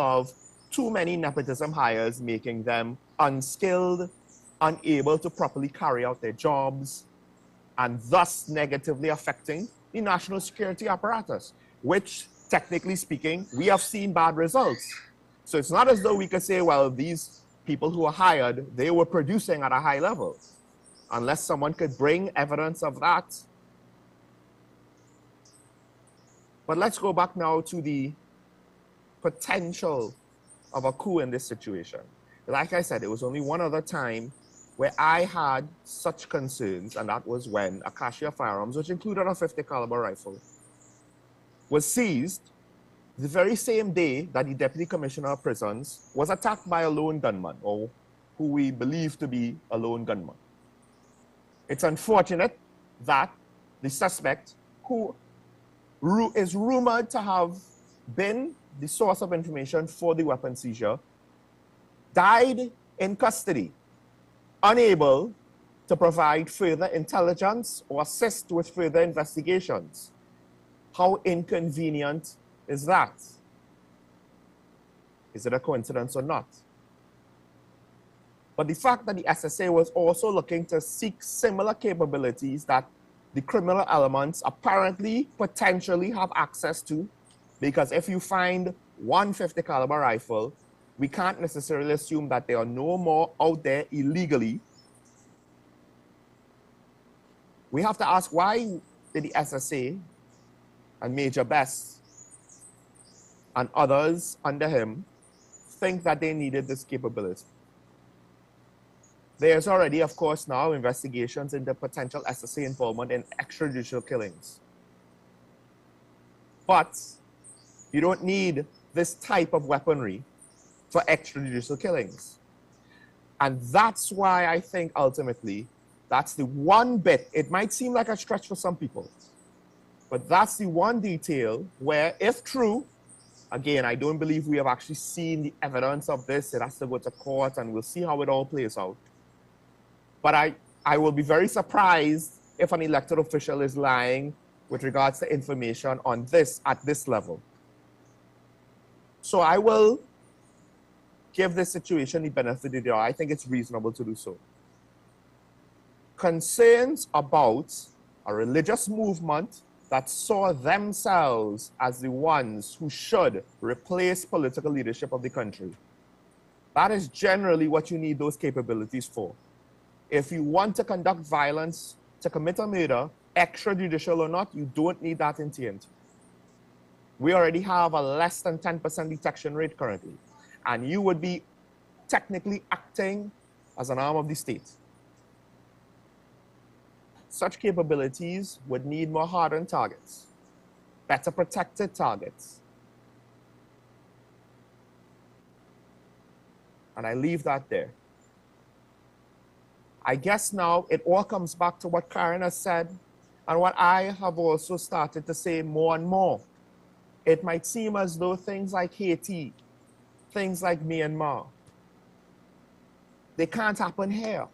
of too many nepotism hires, making them unskilled, unable to properly carry out their jobs, and thus negatively affecting the national security apparatus, which, technically speaking, we have seen bad results. So it's not as though we could say, well, these people who were hired, they were producing at a high level, unless someone could bring evidence of that. But let's go back now to the potential of a coup in this situation. Like I said, it was only one other time where I had such concerns, and that was when Acacia Firearms, which included a .50 caliber rifle, was seized the very same day that the Deputy Commissioner of Prisons was attacked by a lone gunman, or who we believe to be a lone gunman. It's unfortunate that the suspect, who is rumored to have been the source of information for the weapon seizure, died in custody, unable to provide further intelligence or assist with further investigations. How inconvenient is that? Is it a coincidence or not? But the fact that the SSA was also looking to seek similar capabilities that the criminal elements apparently potentially have access to, because if you find one .50 caliber rifle, we can't necessarily assume that there are no more out there illegally. We have to ask, why did the SSA and Major Best and others under him think that they needed this capability? There's already, of course, now investigations into potential SSA involvement in extrajudicial killings. But you don't need this type of weaponry for extrajudicial killings. And that's why I think ultimately that's the one bit. It might seem like a stretch for some people, but that's the one detail where, if true, again, I don't believe we have actually seen the evidence of this. It has to go to court and we'll see how it all plays out. But I will be very surprised if an elected official is lying with regards to information on this at this level. So I will give this situation the benefit of the doubt. I think it's reasonable to do so. Concerns about a religious movement that saw themselves as the ones who should replace political leadership of the country. That is generally what you need those capabilities for. If you want to conduct violence, to commit a murder, extrajudicial or not, you don't need that in TNT. We already have a less than 10% detection rate currently, and you would be technically acting as an arm of the state. Such capabilities would need more hardened targets, better protected targets. And I leave that there. I guess now it all comes back to what Karen has said and what I have also started to say more and more. It might seem as though things like Haiti, things like Myanmar, they can't happen here.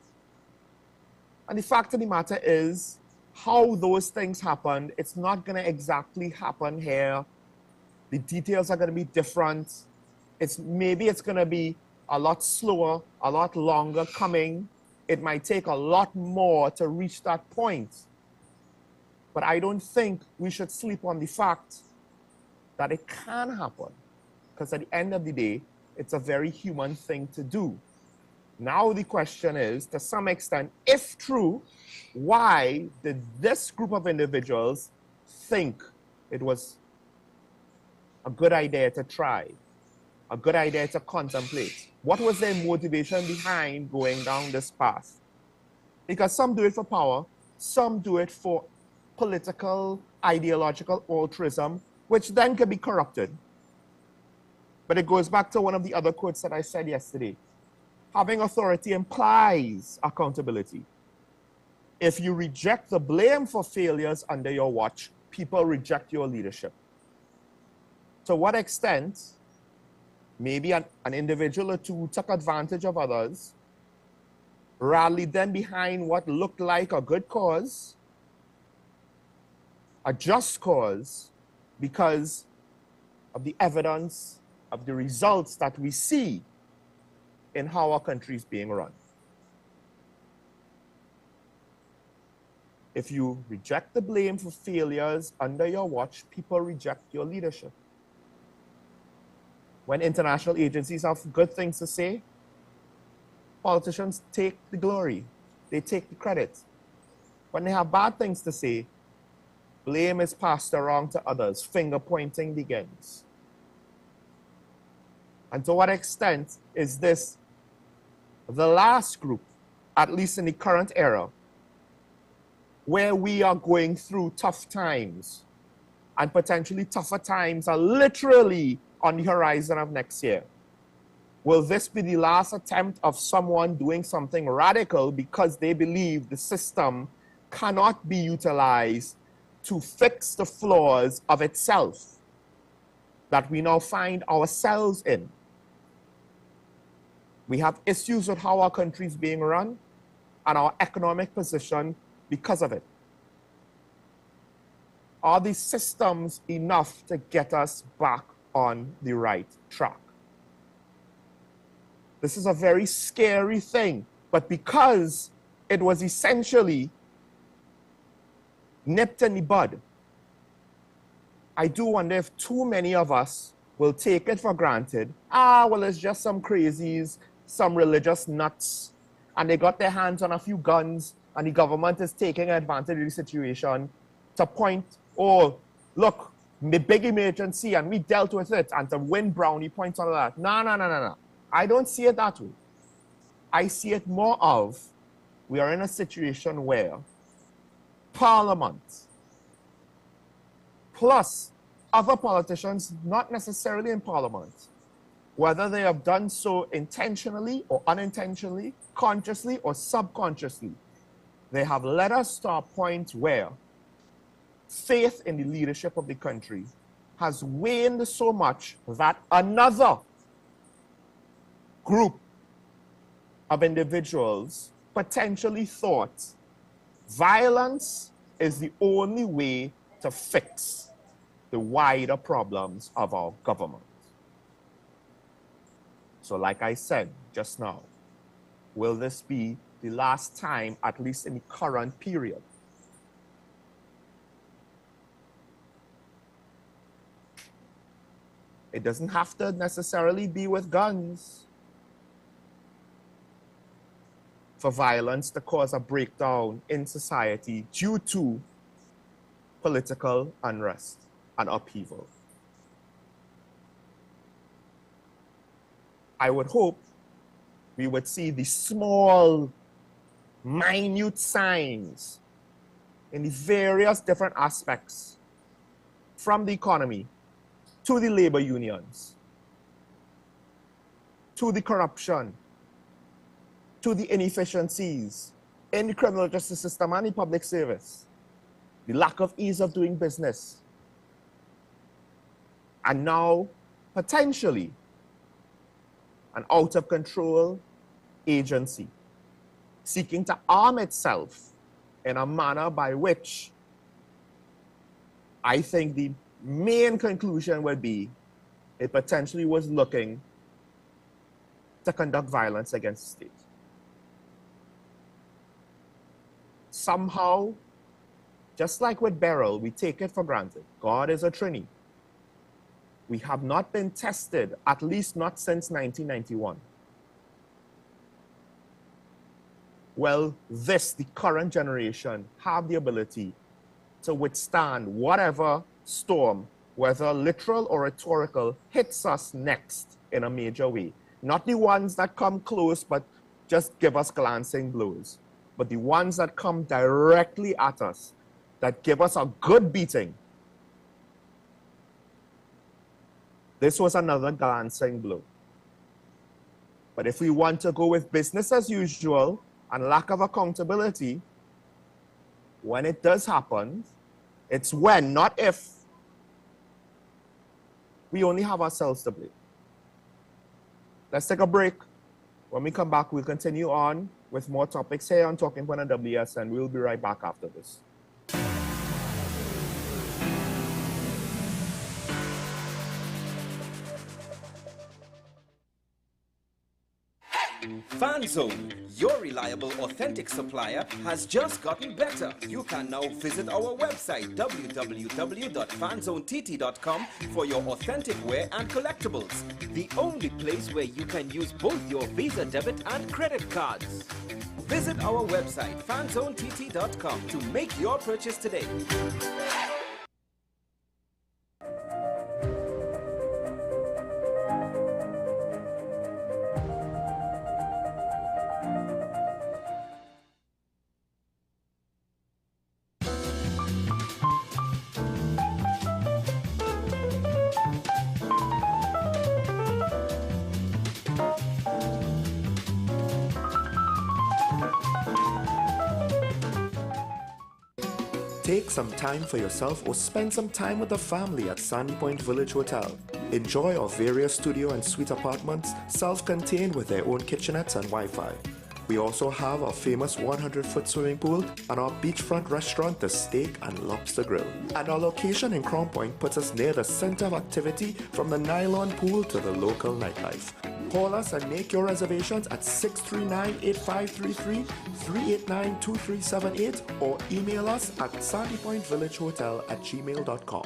And the fact of the matter is, how those things happened, it's not going to exactly happen here. The details are going to be different. Maybe it's going to be a lot slower, a lot longer coming. It might take a lot more to reach that point. But I don't think we should sleep on the fact that it can happen. Because at the end of the day, it's a very human thing to do. Now the question is, to some extent, if true, why did this group of individuals think it was a good idea to try, a good idea to contemplate? What was their motivation behind going down this path? Because some do it for power, some do it for political, ideological altruism, which then can be corrupted. But it goes back to one of the other quotes that I said yesterday. Having authority implies accountability. If you reject the blame for failures under your watch, people reject your leadership. To what extent, maybe an individual or two took advantage of others, rallied them behind what looked like a good cause, a just cause, because of the evidence of the results that we see in how our country is being run. If you reject the blame for failures under your watch, people reject your leadership. When international agencies have good things to say, politicians take the glory, they take the credit. When they have bad things to say, blame is passed around to others, finger pointing begins. And to what extent is this the last group, at least in the current era, where we are going through tough times, and potentially tougher times are literally on the horizon of next year? Will this be the last attempt of someone doing something radical because they believe the system cannot be utilized to fix the flaws of itself that we now find ourselves in? We have issues with how our country is being run and our economic position because of it. Are these systems enough to get us back on the right track? This is a very scary thing, but because it was essentially nipped in the bud, I do wonder if too many of us will take it for granted. Well, it's just some crazies, some religious nuts, and they got their hands on a few guns, and the government is taking advantage of the situation to point, oh, look, the big emergency, and we dealt with it, and to win brownie points on that. No. I don't see it that way. I see it more of, we are in a situation where Parliament, plus other politicians, not necessarily in Parliament, whether they have done so intentionally or unintentionally, consciously or subconsciously, they have led us to a point where faith in the leadership of the country has waned so much that another group of individuals potentially thought violence is the only way to fix the wider problems of our government. So like I said just now, will this be the last time, at least in the current period? It doesn't have to necessarily be with guns for violence to cause a breakdown in society due to political unrest and upheaval. I would hope we would see the small, minute signs in the various different aspects, from the economy to the labor unions, to the corruption, to the inefficiencies in the criminal justice system and the public service, the lack of ease of doing business, and now potentially an out-of-control agency seeking to arm itself in a manner by which I think the main conclusion would be it potentially was looking to conduct violence against the state. Somehow, just like with Beryl, we take it for granted. God is a Trinity. We have not been tested, at least not since 1991. Well, the current generation, have the ability to withstand whatever storm, whether literal or rhetorical, hits us next in a major way. Not the ones that come close, but just give us glancing blows, but the ones that come directly at us, that give us a good beating. This was another glancing blow. But if we want to go with business as usual and lack of accountability, when it does happen, it's when, not if. We only have ourselves to blame. Let's take a break. When we come back, we'll continue on with more topics here on Talking Point and WSN. We'll be right back after this. FanZone, your reliable, authentic supplier, has just gotten better. You can now visit our website www.fanzonett.com for your authentic wear and collectibles. The only place where you can use both your Visa debit and credit cards. Visit our website fanzonett.com to make your purchase today. Take some time for yourself or spend some time with the family at Sandy Point Village Hotel. Enjoy our various studio and suite apartments, self-contained with their own kitchenettes and Wi-Fi. We also have our famous 100-foot swimming pool and our beachfront restaurant, the Steak and Lobster Grill. And our location in Crown Point puts us near the center of activity from the nylon pool to the local nightlife. Call us and make your reservations at 639-8533, 389-2378 or email us at sandypointvillagehotel@gmail.com.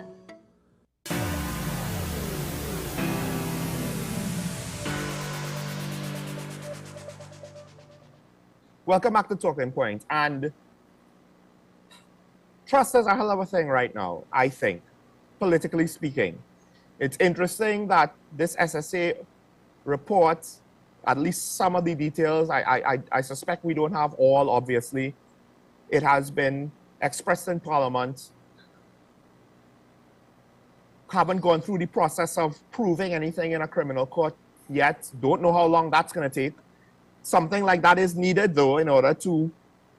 Welcome back to Talking Point. And trust is a hell of a thing right now, I think, politically speaking. It's interesting that this SSA report, at least some of the details, I suspect we don't have all, obviously. It has been expressed in Parliament. Haven't gone through the process of proving anything in a criminal court yet. Don't know how long that's going to take. Something like that is needed, though, in order to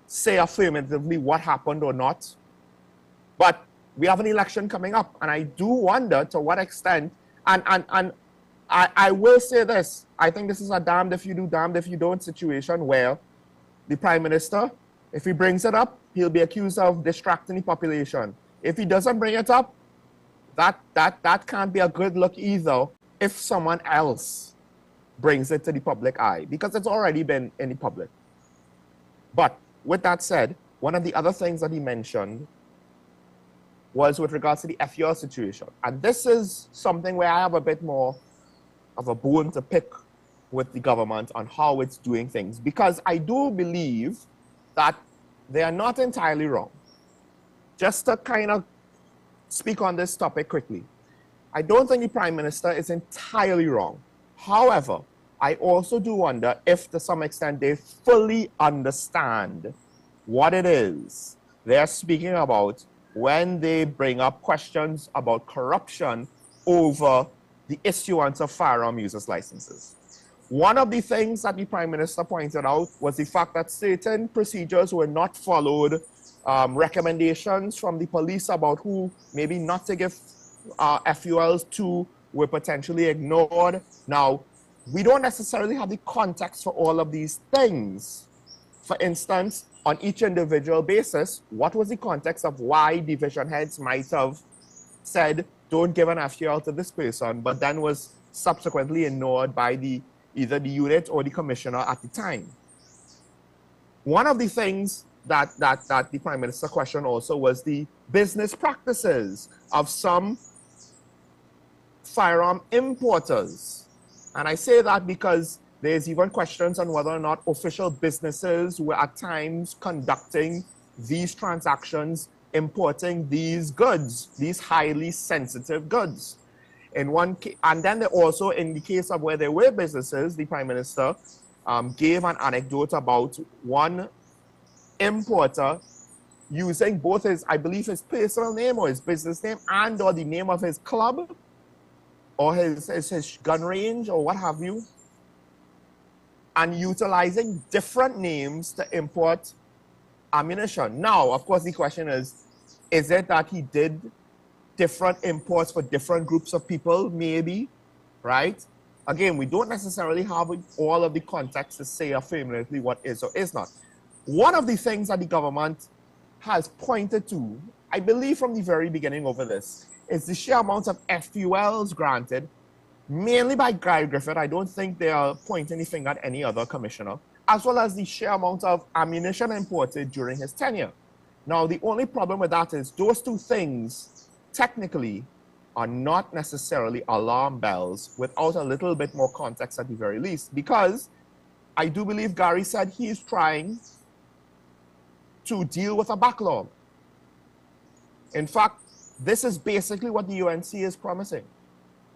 say affirmatively what happened or not. But we have an election coming up, and I do wonder to what extent, and I will say this, I think this is a damned if you do, damned if you don't situation where the Prime Minister, if he brings it up, he'll be accused of distracting the population. If he doesn't bring it up, that can't be a good look either if someone else brings it to the public eye, because it's already been in the public. But with that said, one of the other things that he mentioned was with regards to the FUL situation. And this is something where I have a bit more of a bone to pick with the government on how it's doing things, because I do believe that they are not entirely wrong. Just to kind of speak on this topic quickly, I don't think the Prime Minister is entirely wrong. However, I also do wonder if to some extent they fully understand what it is they're speaking about when they bring up questions about corruption over the issuance of firearm users licenses. One of the things that the Prime Minister pointed out was the fact that certain procedures were not followed, recommendations from the police about who maybe not to give FULs to were potentially ignored. Now, we don't necessarily have the context for all of these things. For instance, on each individual basis, what was the context of why division heads might have said, don't give an FUL to this person, but then was subsequently ignored by either the unit or the commissioner at the time? One of the things that the Prime Minister questioned also was the business practices of some firearm importers. And I say that because there's even questions on whether or not official businesses were at times conducting these transactions, importing these goods, these highly sensitive goods. And then also in the case of where there were businesses, the Prime Minister gave an anecdote about one importer using both his, I believe his personal name or his business name and or the name of his club or his gun range or what have you, and utilizing different names to import ammunition. Now, of course, the question is it that he did different imports for different groups of people? Maybe, right? Again, we don't necessarily have all of the context to say affirmatively what is or is not. One of the things that the government has pointed to, I believe from the very beginning over this, is the sheer amount of FULs granted mainly by Guy Griffith. I don't think they are pointing the finger at any other commissioner, as well as the sheer amount of ammunition imported during his tenure. Now, the only problem with that is those two things technically are not necessarily alarm bells without a little bit more context at the very least, because I do believe Gary said he's trying to deal with a backlog. In fact, this is basically what the UNC is promising,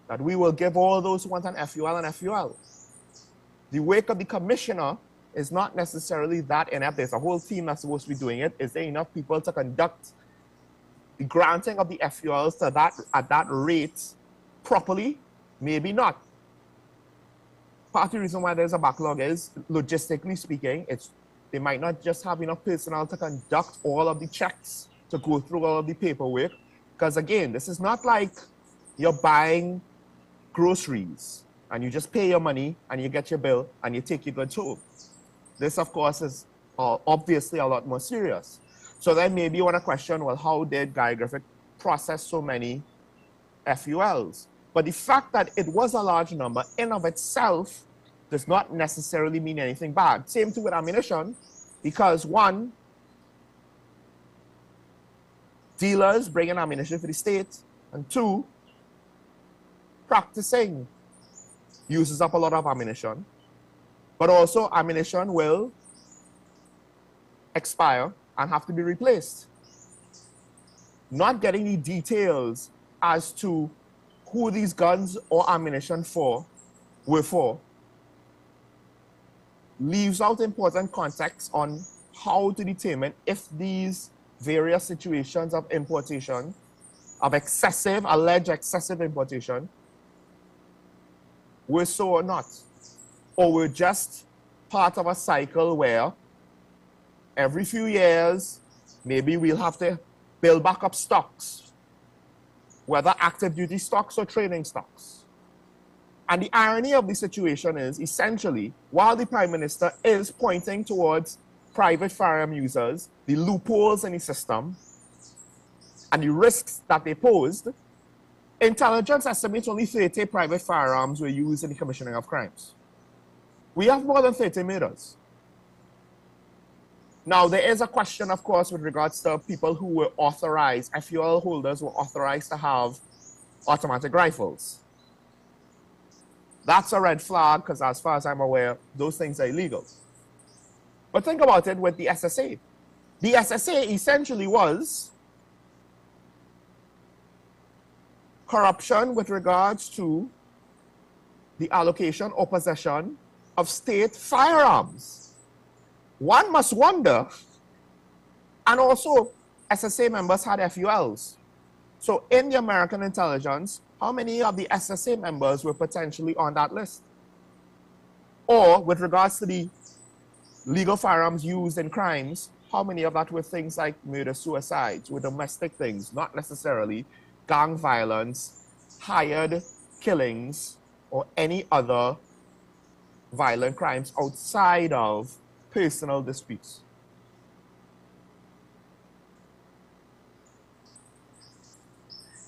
that we will give all those who want an FUL an FUL. The work of the commissioner is not necessarily that inept. There's a whole team that's supposed to be doing it. Is there enough people to conduct the granting of the FULs to at that rate properly? Maybe not. Part of the reason why there's a backlog is, logistically speaking, they might not just have enough personnel to conduct all of the checks, to go through all of the paperwork. Because again, this is not like you're buying groceries and you just pay your money and you get your bill and you take your goods home. This, of course, is obviously a lot more serious. So then maybe you want to question, well, how did Guy Griffith process so many FULs? But the fact that it was a large number in of itself does not necessarily mean anything bad. Same thing with ammunition, because one, dealers bring in ammunition for the state, and two, practicing uses up a lot of ammunition, but also ammunition will expire and have to be replaced. Not getting the details as to who these guns or ammunition were for leaves out important context on how to determine if these various situations of importation, of alleged excessive importation, were so or not, or were just part of a cycle where every few years, maybe we'll have to build back up stocks, whether active duty stocks or training stocks. And the irony of the situation is, essentially, while the Prime Minister is pointing towards private firearm users, the loopholes in the system, and the risks that they posed, intelligence estimates only 30 private firearms were used in the commissioning of crimes. We have more than 30 murders. Now, there is a question, of course, with regards to people who were authorized, FUL holders were authorized to have automatic rifles. That's a red flag, because as far as I'm aware, those things are illegal. But think about it with the SSA. The SSA essentially was corruption with regards to the allocation or possession of state firearms. One must wonder, and also SSA members had FULs. So in the American intelligence, how many of the SSA members were potentially on that list? Or with regards to the legal firearms used in crimes, how many of that were things like murder, suicides, were domestic things, not necessarily gang violence, hired killings, or any other violent crimes outside of personal disputes?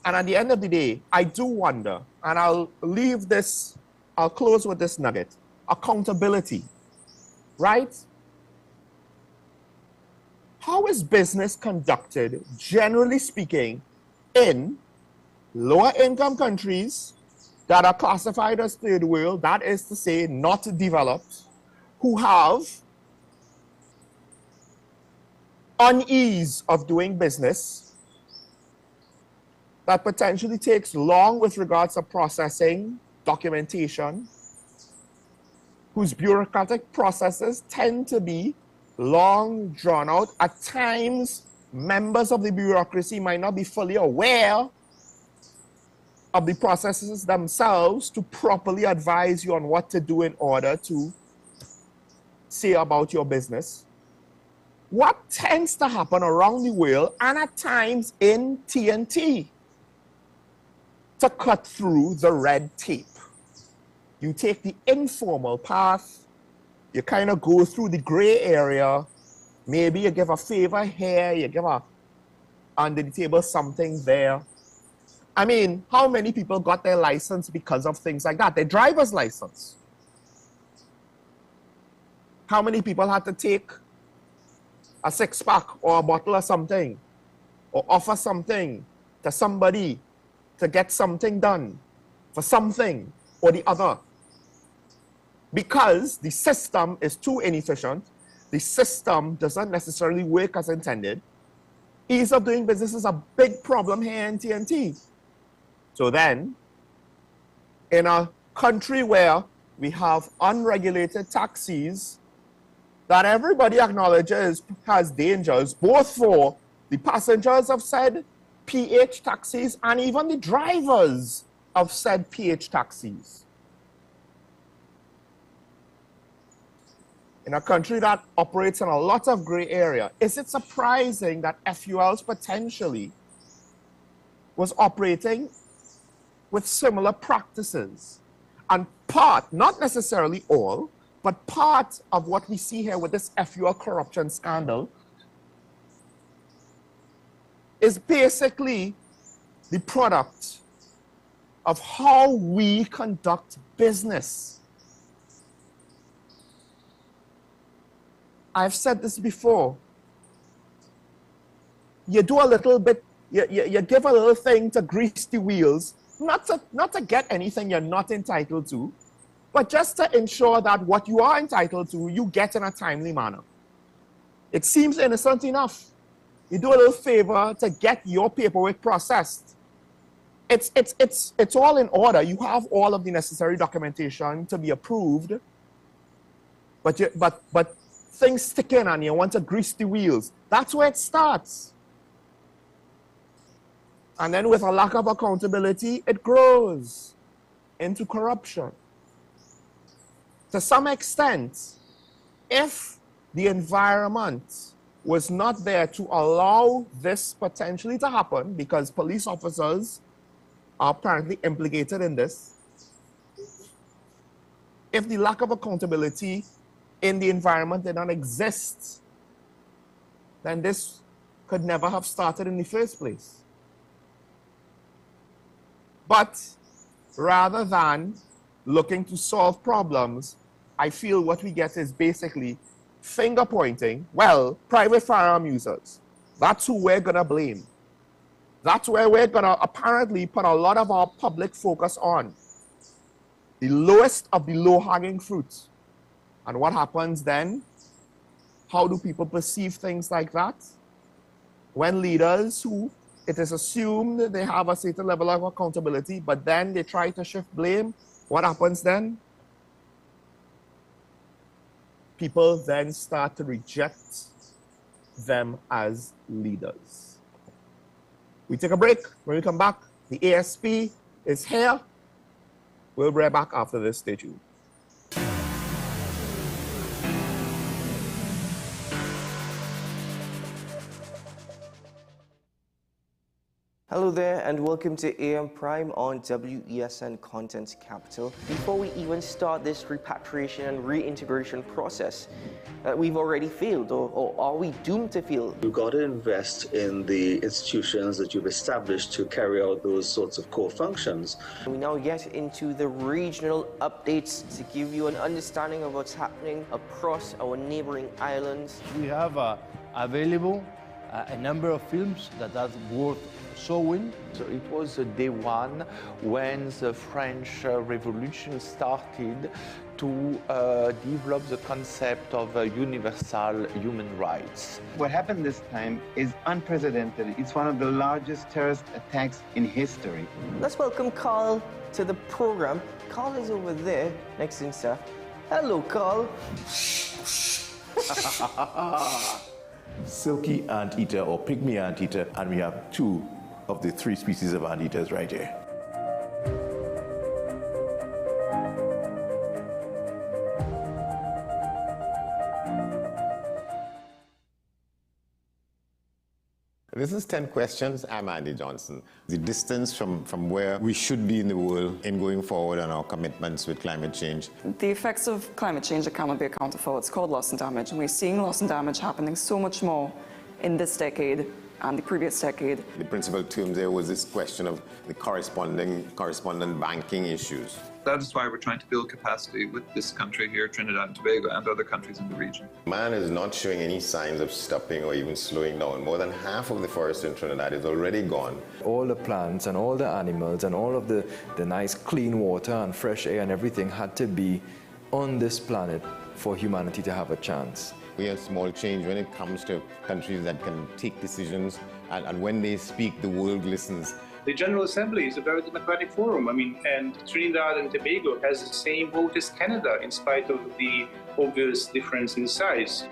And at the end of the day, I do wonder, and I'll close with this nugget: accountability, right? How is business conducted, generally speaking, in lower income countries that are classified as third world, that is to say, not developed, who have unease of doing business, that potentially takes long with regards to processing, documentation, whose bureaucratic processes tend to be long, drawn out. At times, members of the bureaucracy might not be fully aware of the processes themselves to properly advise you on what to do in order to say about your business. What tends to happen around the world, and at times in TNT, to cut through the red tape? You take the informal path, you kind of go through the gray area, maybe you give a favor here, you give a under the table something there, I mean, how many people got their license because of things like that? Their driver's license. How many people had to take a six-pack or a bottle of something or offer something to somebody to get something done for something or the other? Because the system is too inefficient, the system doesn't necessarily work as intended. Ease of doing business is a big problem here in TNT. So then, in a country where we have unregulated taxis that everybody acknowledges has dangers, both for the passengers of said PH taxis and even the drivers of said PH taxis. In a country that operates in a lot of gray area, is it surprising that FULs potentially was operating with similar practices? And part, not necessarily all, but part of what we see here with this FUL corruption scandal is basically the product of how we conduct business. I've said this before. You do a little bit, you give a little thing to grease the wheels, not to get anything you're not entitled to, but just to ensure that what you are entitled to, you get in a timely manner. It seems innocent enough. You do a little favor to get your paperwork processed. It's all in order. You have all of the necessary documentation to be approved, but things stick in and you want to grease the wheels. That's where it starts. And then with a lack of accountability, it grows into corruption. To some extent, if the environment was not there to allow this potentially to happen, because police officers are apparently implicated in this, if the lack of accountability in the environment did not exist, then this could never have started in the first place. But rather than looking to solve problems, I feel what we get is basically finger pointing. Well, private firearm users, that's who we're gonna blame. That's where we're gonna apparently put a lot of our public focus on. The lowest of the low-hanging fruit. And what happens then? How do people perceive things like that? When leaders who it is assumed they have a certain level of accountability, but then they try to shift blame, what happens then? People then start to reject them as leaders. We take a break. When we come back, the ASP is here. We'll be right back after this. Stay tuned. Hello there and welcome to AM Prime on WESN Content Capital. Before we even start this repatriation and reintegration process, we've already failed, or are we doomed to fail? You've got to invest in the institutions that you've established to carry out those sorts of core functions. We now get into the regional updates to give you an understanding of what's happening across our neighboring islands. We have available a number of films that are worth showing. So it was day one when the French Revolution started to develop the concept of universal human rights. What happened this time is unprecedented. It's one of the largest terrorist attacks in history. Let's welcome Carl to the program. Carl is over there next to himself. Hello, Carl. Silky anteater or pygmy anteater, and we have two of the three species of anteaters right here. This is 10 Questions. I'm Andy Johnson. The distance from where we should be in the world in going forward on our commitments with climate change. The effects of climate change that cannot be accounted for. It's called loss and damage, and we're seeing loss and damage happening so much more in this decade the previous decade. The principal term there was this question of the correspondent banking issues. That is why we're trying to build capacity with this country here, Trinidad and Tobago, and other countries in the region. Man is not showing any signs of stopping or even slowing down. More than half of the forest in Trinidad is already gone. All the plants and all the animals and all of the nice clean water and fresh air and everything had to be on this planet for humanity to have a chance. We have small change when it comes to countries that can take decisions, and when they speak, the world listens. The General Assembly is a very democratic forum. And Trinidad and Tobago has the same vote as Canada, in spite of the obvious difference in size.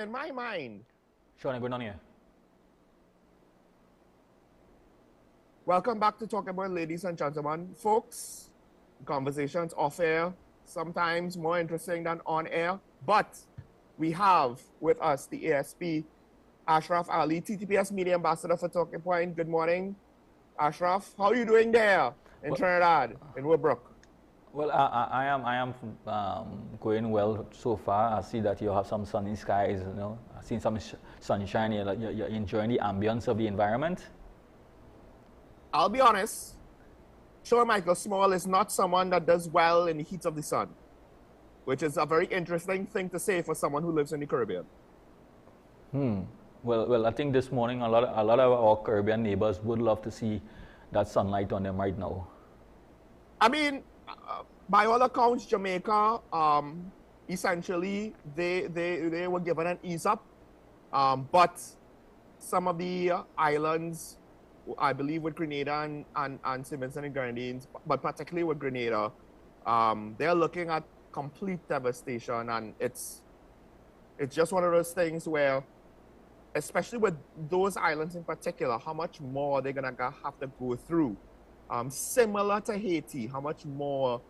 In my mind, Sean, good on here. Welcome back to Talk About, ladies and gentlemen. Folks, conversations off air, sometimes more interesting than on air, but we have with us the ASP, Ashraf Ali, TTPS Media Ambassador for Talking Point. Good morning, Ashraf. How are you doing there in Trinidad, in Woodbrook? Well, I am going well so far. I see that you have some sunny skies, you know. I've seen some sunshine. You're enjoying the ambience of the environment. I'll be honest, Sean Michael Small is not someone that does well in the heat of the sun, which is a very interesting thing to say for someone who lives in the Caribbean. Well, I think this morning a lot of our Caribbean neighbors would love to see that sunlight on them right now. I mean, by all accounts, Jamaica, essentially, they were given an ease up, but some of the islands, I believe with Grenada and St. Vincent and Grenadines, but particularly with Grenada, they're looking at complete devastation, and it's just one of those things where, especially with those islands in particular, how much more they're gonna have to go through. Similar to Haiti, how much more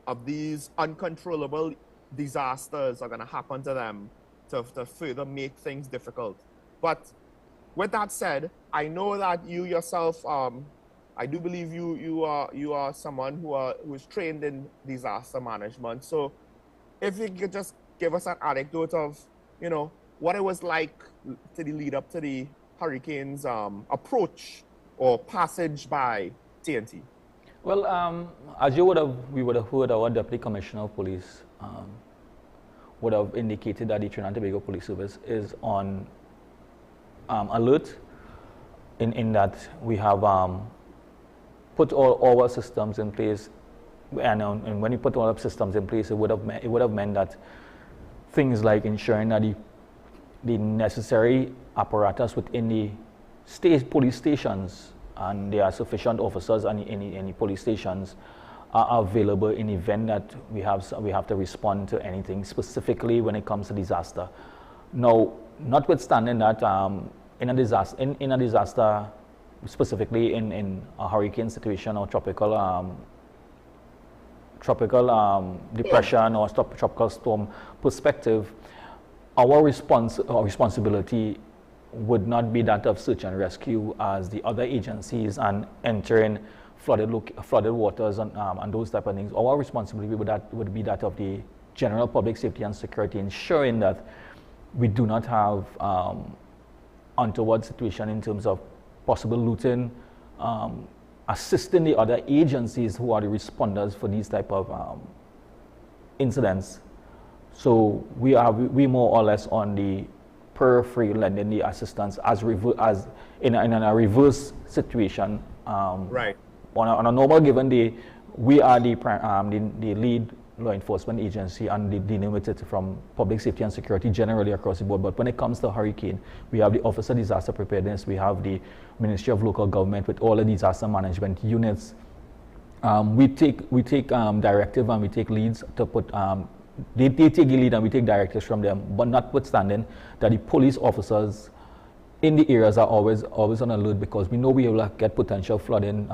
of these uncontrollable disasters are gonna happen to them to further make things difficult. But with that said, I know that you yourself, I do believe you are someone who is trained in disaster management. So if you could just give us an anecdote of, you know, what it was like to the lead up to the hurricane's approach or passage by TNT. Well, as we would have heard, our Deputy Commissioner of Police would have indicated that the Trinidad and Tobago Police Service is on alert in that we have put all our systems in place, and when we put all our systems in place, it would have meant that things like ensuring that the necessary apparatus within the police stations, and there are sufficient officers in the police stations, are available in the event that we have to respond to anything, specifically when it comes to disaster. Now, notwithstanding that, in a disaster, specifically in a hurricane situation or tropical depression or tropical storm perspective, our responsibility would not be that of search and rescue as the other agencies and entering flooded waters and those type of things. Our responsibility would be that of the general public safety and security, ensuring that we do not have untoward situation in terms of possible looting, assisting the other agencies who are the responders for these type of incidents. So we more or less on the periphery lending the assistance as in a reverse situation. Right. On a normal given day, we are the lead law enforcement agency and dealing with it from public safety and security generally across the board. But when it comes to hurricane, we have the Office of Disaster Preparedness, we have the Ministry of Local Government with all the disaster management units. We take directive and we take leads to put, they take a lead and we take directives from them, but notwithstanding that the police officers in the areas are always on alert, because we know we will get potential flooding.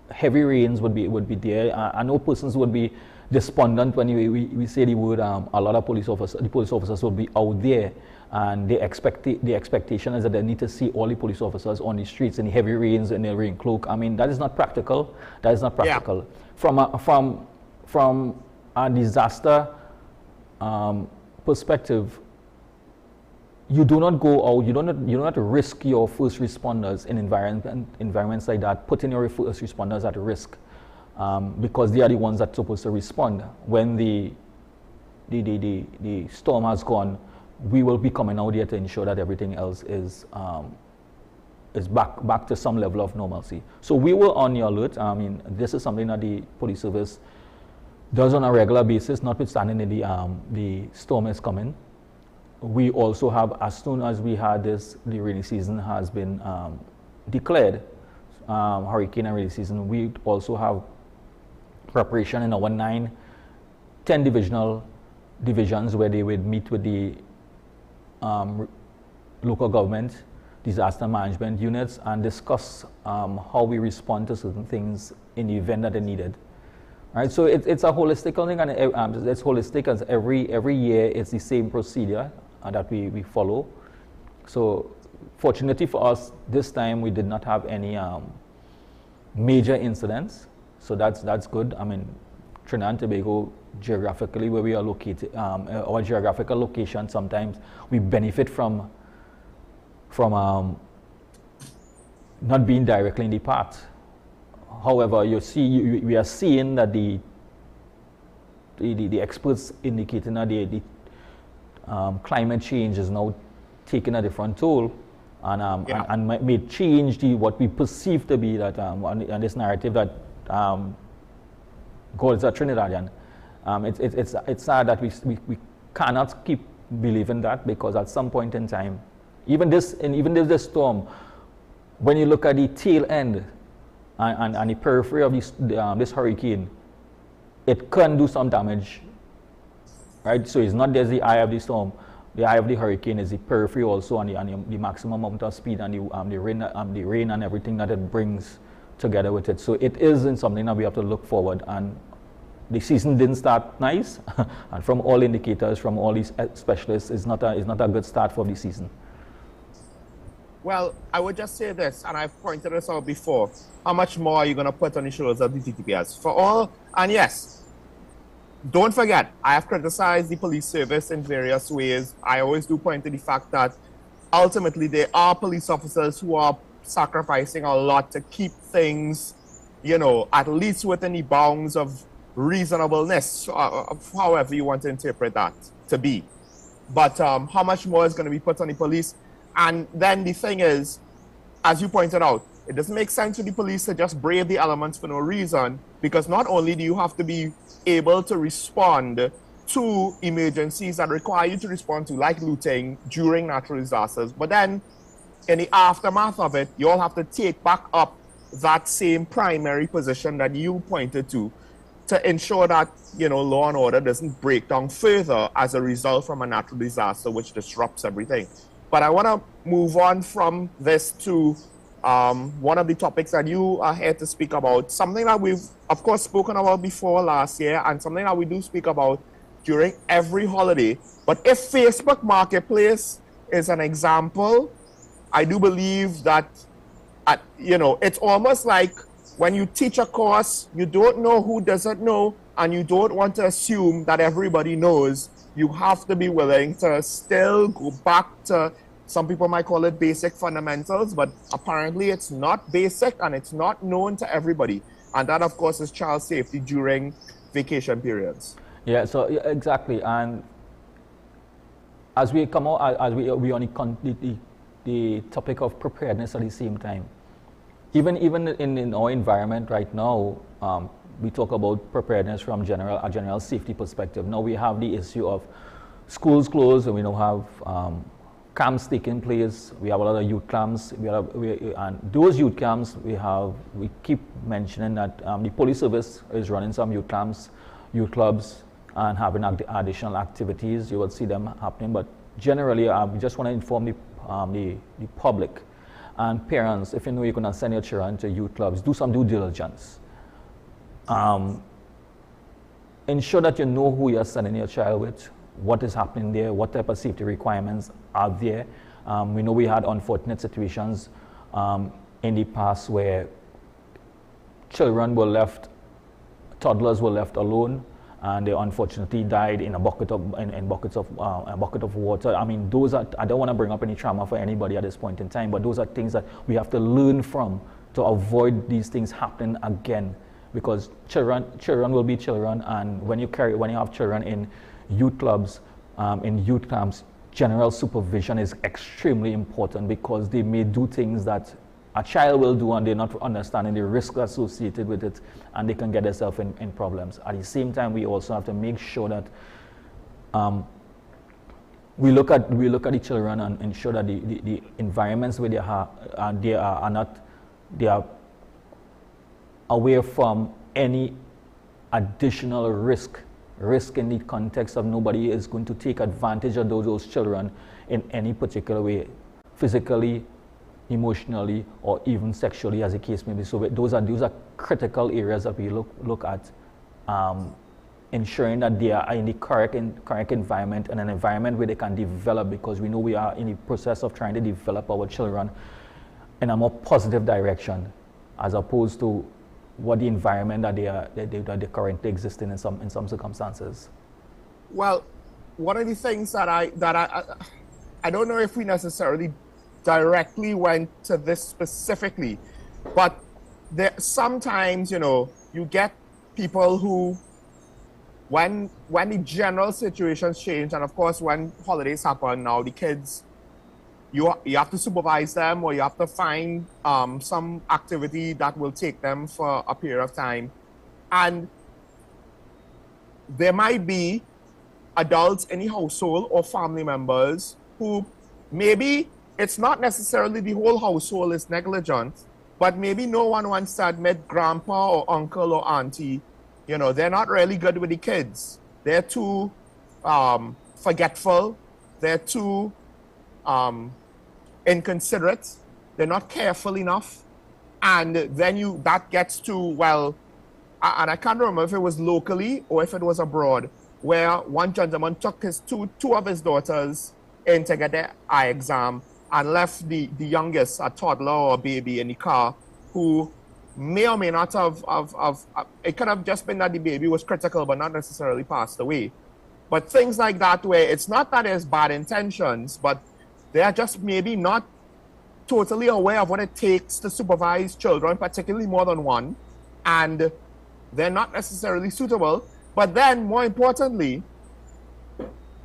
Heavy rains would be there. I know persons would be despondent when we say the word. A lot of police officers will be out there, and the expectation is that they need to see all the police officers on the streets in the heavy rains in the rain cloak. I mean, that is not practical. That is not practical. Yeah. From a disaster perspective, you do not go out, you do not risk your first responders in environments like that, putting your first responders at risk, because they are the ones that are supposed to respond. When the storm has gone, we will be coming out here to ensure that everything else is back to some level of normalcy. So we were on the alert. I mean, this is something that the police service does on a regular basis, notwithstanding the storm is coming. We also have, as soon as we had this, the rainy season has been declared, hurricane and rainy season, we also have preparation in our 9-10 divisions where they would meet with the local government, disaster management units, and discuss how we respond to certain things in the event that they're needed. Right, so it's a holistic thing, and it's holistic as every year it's the same procedure that we follow. So fortunately for us, this time we did not have any major incidents, so that's good. I mean, Trinidad and Tobago, geographically where we are located, our geographical location, sometimes we benefit from not being directly in the path. However, we are seeing that the experts indicating that the climate change is now taking a different toll, and may change what we perceive to be that and this narrative that gods are Trinidadian. It's sad that we cannot keep believing that, because at some point in time, even this storm, when you look at the tail end and the periphery of this hurricane, it can do some damage. Right, so it's not just the eye of the storm. The eye of the hurricane is the periphery also, and the maximum amount of speed and the rain and everything that it brings together with it. So it isn't something that we have to look forward. And the season didn't start nice, and from all indicators, from all these specialists, it's not a good start for the season. Well, I would just say this, and I've pointed this out before. How much more are you going to put on the shoulders of the TTPS? For all, and yes, don't forget, I have criticized the police service in various ways. I always do point to the fact that ultimately there are police officers who are sacrificing a lot to keep things, at least within the bounds of reasonableness, however you want to interpret that to be. But how much more is going to be put on the police? And then the thing is, as you pointed out, it doesn't make sense for the police to just brave the elements for no reason, because not only do you have to be able to respond to emergencies that require you to respond to, like looting during natural disasters, but then in the aftermath of it, you all have to take back up that same primary position that you pointed to ensure that, law and order doesn't break down further as a result from a natural disaster which disrupts everything. But I want to move on from this to one of the topics that you are here to speak about, something that we've, of course, spoken about before last year, and something that we do speak about during every holiday. But if Facebook Marketplace is an example, I do believe that, it's almost like when you teach a course, you don't know who doesn't know, and you don't want to assume that everybody knows, you have to be willing to still go back to, some people might call it basic fundamentals, but apparently it's not basic and it's not known to everybody. And that, of course, is child safety during vacation periods. Yeah, so exactly. And as we come out, as we on the topic of preparedness at the same time, even in our environment right now, we talk about preparedness from a general safety perspective. Now we have the issue of schools closed, and we now have camps taking place. We have a lot of youth camps. And those youth camps, we keep mentioning that the police service is running some youth camps, youth clubs, and having additional activities. You will see them happening. But generally, we just want to inform the public and parents, if you know you're going to send your children to youth clubs, do some due diligence. Ensure that you know who you're sending your child with, what is happening there, what type of safety requirements are there. We know we had unfortunate situations in the past where children were left, toddlers were left alone, and they unfortunately died in buckets of water. I mean, those are, I don't want to bring up any trauma for anybody at this point in time, but those are things that we have to learn from to avoid these things happening again. Because children will be children, and when you have children in youth clubs, in youth camps, general supervision is extremely important, because they may do things that a child will do and they're not understanding the risk associated with it, and they can get themselves in problems. At the same time, we also have to make sure that we look at the children and ensure that the environments where they are away from any additional risk in the context of nobody is going to take advantage of those children in any particular way, physically, emotionally, or even sexually, as the case may be. So those are critical areas that we look at, ensuring that they are in the correct environment, and an environment where they can develop, because we know we are in the process of trying to develop our children in a more positive direction, as opposed to what the environment that they currently exist in some circumstances. Well, one of the things that I don't know if we necessarily directly went to this specifically, but there sometimes, you get people who, when the general situations change, and of course when holidays happen now, the kids, you have to supervise them, or you have to find some activity that will take them for a period of time. And there might be adults in the household or family members who maybe it's not necessarily the whole household is negligent, but maybe no one wants to admit grandpa or uncle or auntie, they're not really good with the kids. They're too forgetful. They're too inconsiderate, they're not careful enough, and then that gets to, well, and I can't remember if it was locally or if it was abroad, where one gentleman took his two of his daughters in to get their eye exam and left the youngest, a toddler or a baby, in the car, who may or may not have it could have just been that the baby was critical but not necessarily passed away. But things like that, where it's not that there's bad intentions, but they are just maybe not totally aware of what it takes to supervise children, particularly more than one, and they're not necessarily suitable. But then, more importantly,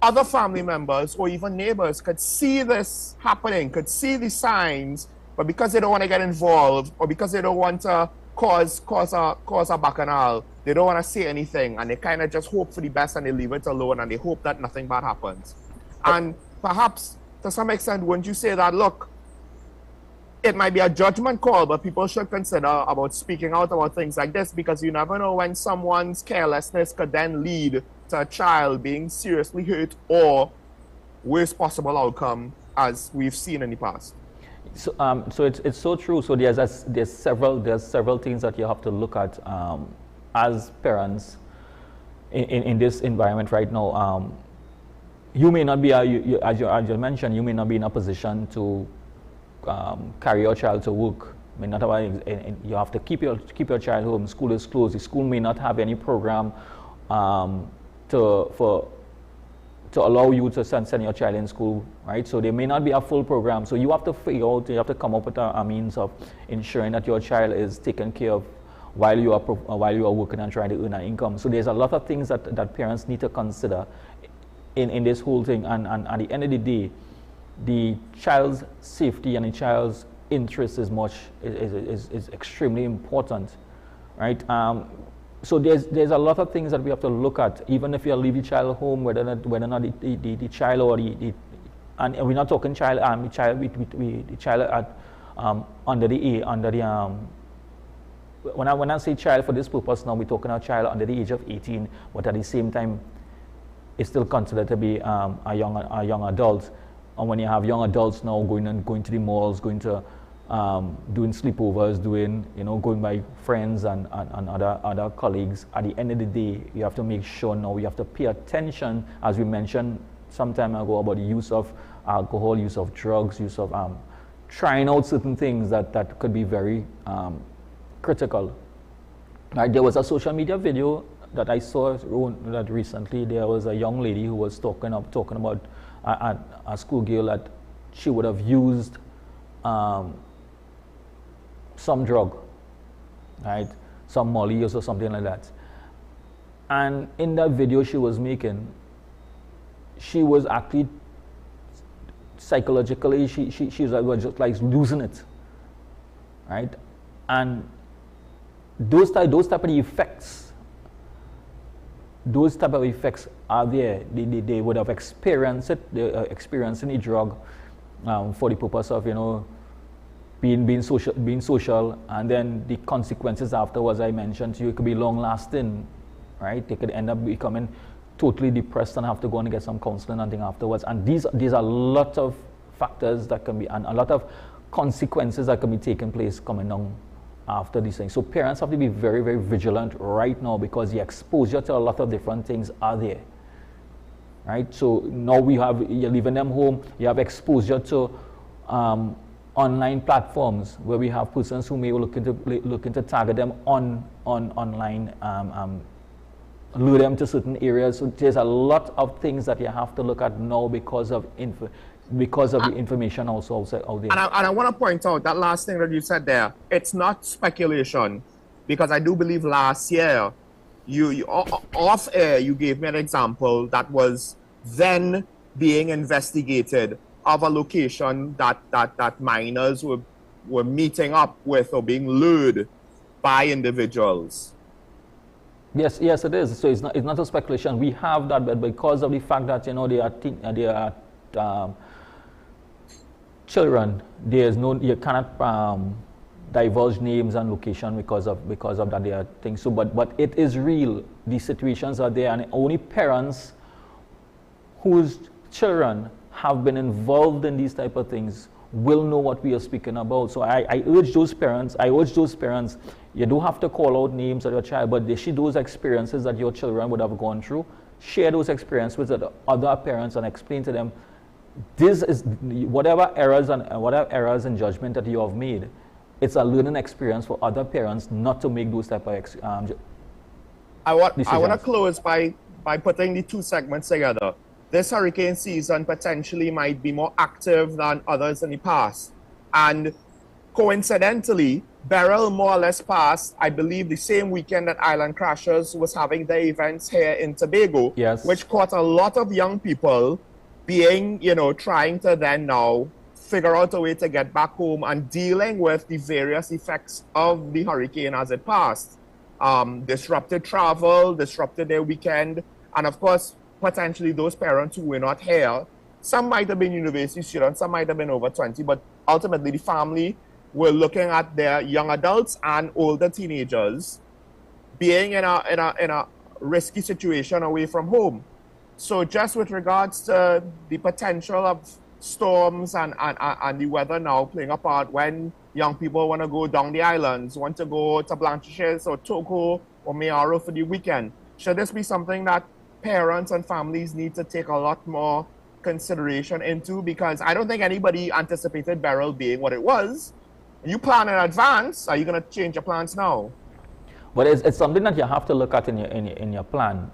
other family members or even neighbors could see this happening, could see the signs, but because they don't want to get involved, or because they don't want to cause a bacchanal, they don't want to say anything, and they kind of just hope for the best and they leave it alone, and they hope that nothing bad happens. And perhaps, to some extent, wouldn't you say that, look, it might be a judgment call, but people should consider about speaking out about things like this, because you never know when someone's carelessness could then lead to a child being seriously hurt, or worst possible outcome, as we've seen in the past. So it's so true. So there's several things that you have to look at as parents in this environment right now. You may not be, as you mentioned, you may not be in a position to carry your child to work may not have you have to keep your child home. School is closed. The school may not have any program to allow you to send your child in school, right? So there may not be a full program. So you have to figure out, you have to come up with a means of ensuring that your child is taken care of while you are working and trying to earn an income. So there's a lot of things that parents need to consider in this whole thing. And at the end of the day, the child's safety and the child's interest is extremely important, right? So there's a lot of things that we have to look at, even if you leave the child home, whether or not the child or and we're not talking child, the child at under the when I say child for this purpose now, we're talking about child under the age of 18, but at the same time, it's still considered to be a young adult. And when you have young adults now going to the malls, going to doing sleepovers, going by friends and other colleagues, at the end of the day, you have to make sure now you have to pay attention, as we mentioned some time ago, about the use of alcohol, use of drugs, use of trying out certain things that could be very critical. Right, there was a social media video that I saw that recently. There was a young lady who was talking about a schoolgirl that she would have used some drug, right? Some Molly or something like that. And in that video she was making, she was actually psychologically, she was just like losing it, right? And those type of effects are there. They would have experienced it, experiencing the drug for the purpose of, being social, and then the consequences afterwards, I mentioned to you, it could be long lasting, right? They could end up becoming totally depressed and have to go and get some counseling and things afterwards. And these are a lot of factors that can be, and a lot of consequences that can be taking place coming down after these things. So parents have to be very, very vigilant right now, because the exposure to a lot of different things are there, right? So now you're leaving them home, you have exposure to online platforms where we have persons who may be looking to target them online, lure them to certain areas. So there's a lot of things that you have to look at now because of the information also out there. And I want to point out that last thing that you said there, it's not speculation, because I do believe last year, you off air, you gave me an example that was then being investigated of a location that minors were meeting up with or being lured by individuals. Yes, it is. So it's not a speculation. We have that, but because of the fact that they are children, you cannot divulge names and location because of that. There are things. So, but it is real. These situations are there, and only parents whose children have been involved in these type of things will know what we are speaking about. So I urge those parents, you don't have to call out names of your child, but they see those experiences that your children would have gone through, share those experiences with the other parents and explain to them, this is whatever errors and judgment that you have made, it's a learning experience for other parents not to make those type of I want to close by putting the two segments together. This hurricane season potentially might be more active than others in the past. And coincidentally, Beryl more or less passed, I believe, the same weekend that Island Crashers was having their events here in Tobago, yes, which caught a lot of young people being, trying to then now figure out a way to get back home and dealing with the various effects of the hurricane as it passed. Disrupted travel, disrupted their weekend, and of course, potentially those parents who were not here, some might have been university students, some might have been over 20, but ultimately the family were looking at their young adults and older teenagers being in a risky situation away from home. So just with regards to the potential of storms and the weather now playing a part when young people want to go down the islands, want to go to Blanchishes or Togo or Mayaro for the weekend, should this be something that parents and families need to take a lot more consideration into? Because I don't think anybody anticipated Beryl being what it was. You plan in advance. Are you going to change your plans now? But it's something that you have to look at in your plan.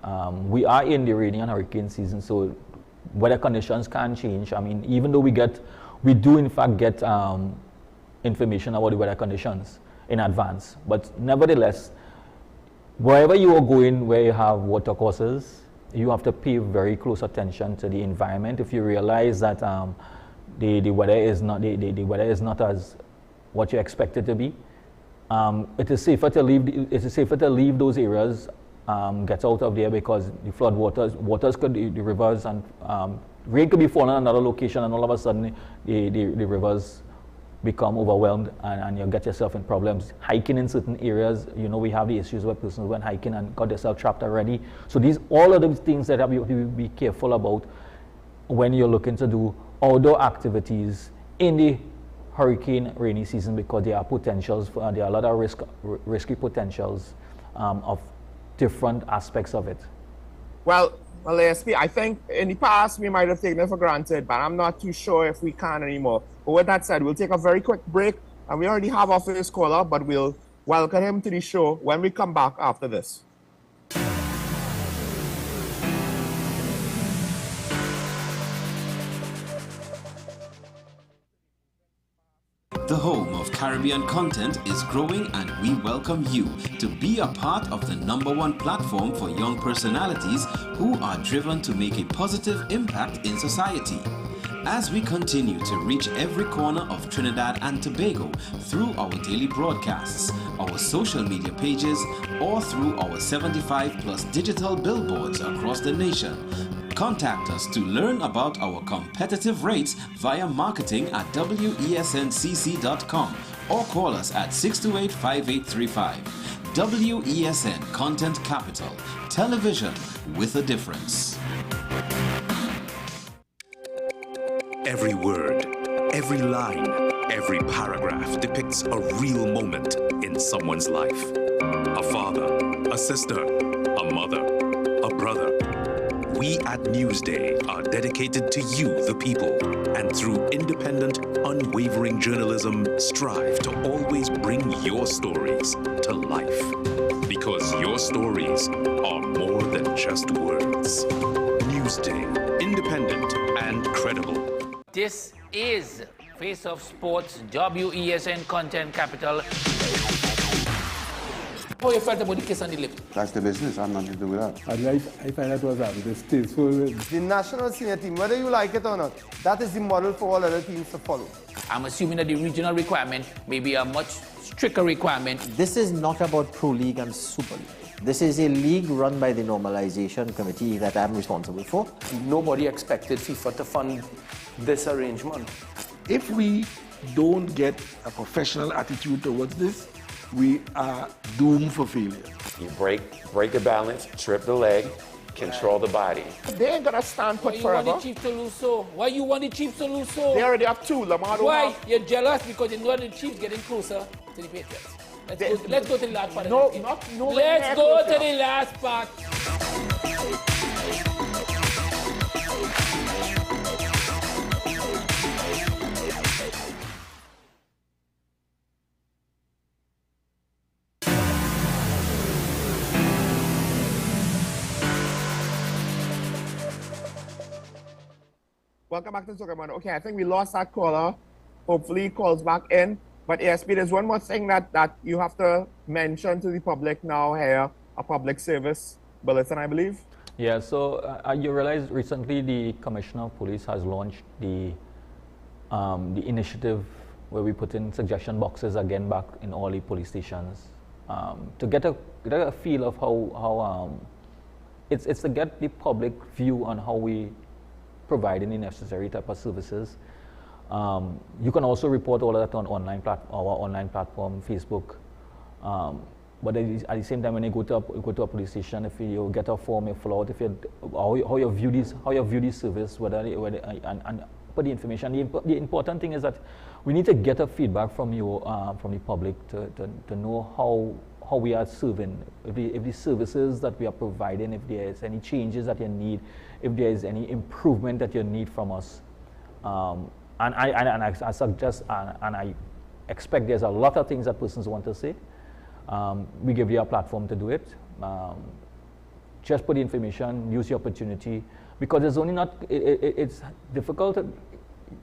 We are in the rainy and hurricane season, so weather conditions can change. I mean, even though we do in fact get information about the weather conditions in advance, but nevertheless, wherever you are going, where you have water courses, you have to pay very close attention to the environment. If you realize that the weather is not as what you expect it to be, it is safer to leave those areas, get out of there, because the flood waters could, the rivers and rain could be falling in another location, and all of a sudden the rivers become overwhelmed, and you get yourself in problems. Hiking in certain areas, you know, we have the issues where persons went hiking and got themselves trapped already. So all of these things that you have to be careful about when you're looking to do outdoor activities in the hurricane rainy season, because there are potentials there are a lot of risky potentials of different aspects of it. Well, ASP, I think in the past we might have taken it for granted, but I'm not too sure if we can anymore. But with that said, we'll take a very quick break, and we already have our first caller, but we'll welcome him to the show when we come back after this. The home of Caribbean content is growing, and we welcome you to be a part of the #1 platform for young personalities who are driven to make a positive impact in society. As we continue to reach every corner of Trinidad and Tobago through our daily broadcasts, our social media pages, or through our 75+ digital billboards across the nation, contact us to learn about our competitive rates via marketing at wesncc.com or call us at 628-5835. WESN Content Capital, television with a difference. Every word, every line, every paragraph depicts a real moment in someone's life. A father, a sister, a mother, a brother. We at Newsday are dedicated to you, the people, and through independent, unwavering journalism, strive to always bring your stories to life. Because your stories are more than just words. Newsday, independent and credible. This is Face of Sports, WESN Content Capital. How you felt about the kiss on the lip? That's the business. I'm nothing to do with that. I find that was distasteful. The national senior team, whether you like it or not, that is the model for all other teams to follow. I'm assuming that the regional requirement may be a much stricter requirement. This is not about Pro League and Super League. This is a league run by the Normalization Committee that I'm responsible for. Nobody expected FIFA to fund this arrangement. If we don't get a professional attitude towards this, we are doomed for failure. You break the balance, trip the leg, control the body. They ain't gonna stand put forever. Why you want the Chiefs to lose so? Why you want the Chiefs to lose so? They already have two. Lamar don't Why? have. You're jealous because you know the Chiefs getting closer to the Patriots. Let's go to the last part. No, of the not no. Let's go to the last part. Welcome back to Soccer Man. Okay, I think we lost that caller. Hopefully he calls back in. But ASP, there's one more thing that you have to mention to the public now here, a public service bulletin, I believe. Yeah, so you realize recently the Commissioner of Police has launched the initiative where we put in suggestion boxes again back in all the police stations to get a feel of how it's to get the public view on how we providing the necessary type of services. You can also report all of that on our online platform, Facebook. But at the same time, when you go to a police station, if you get a form, you fill out, how you view this service, and put the information. The important thing is that we need to get a feedback from you, from the public, to know how we are serving, if the services that we are providing, if there is any changes that you need, if there is any improvement that you need from us. And I suggest and I expect there's a lot of things that persons want to say. We give you a platform to do it. Just put the information, use the opportunity, because it's only not, it's difficult.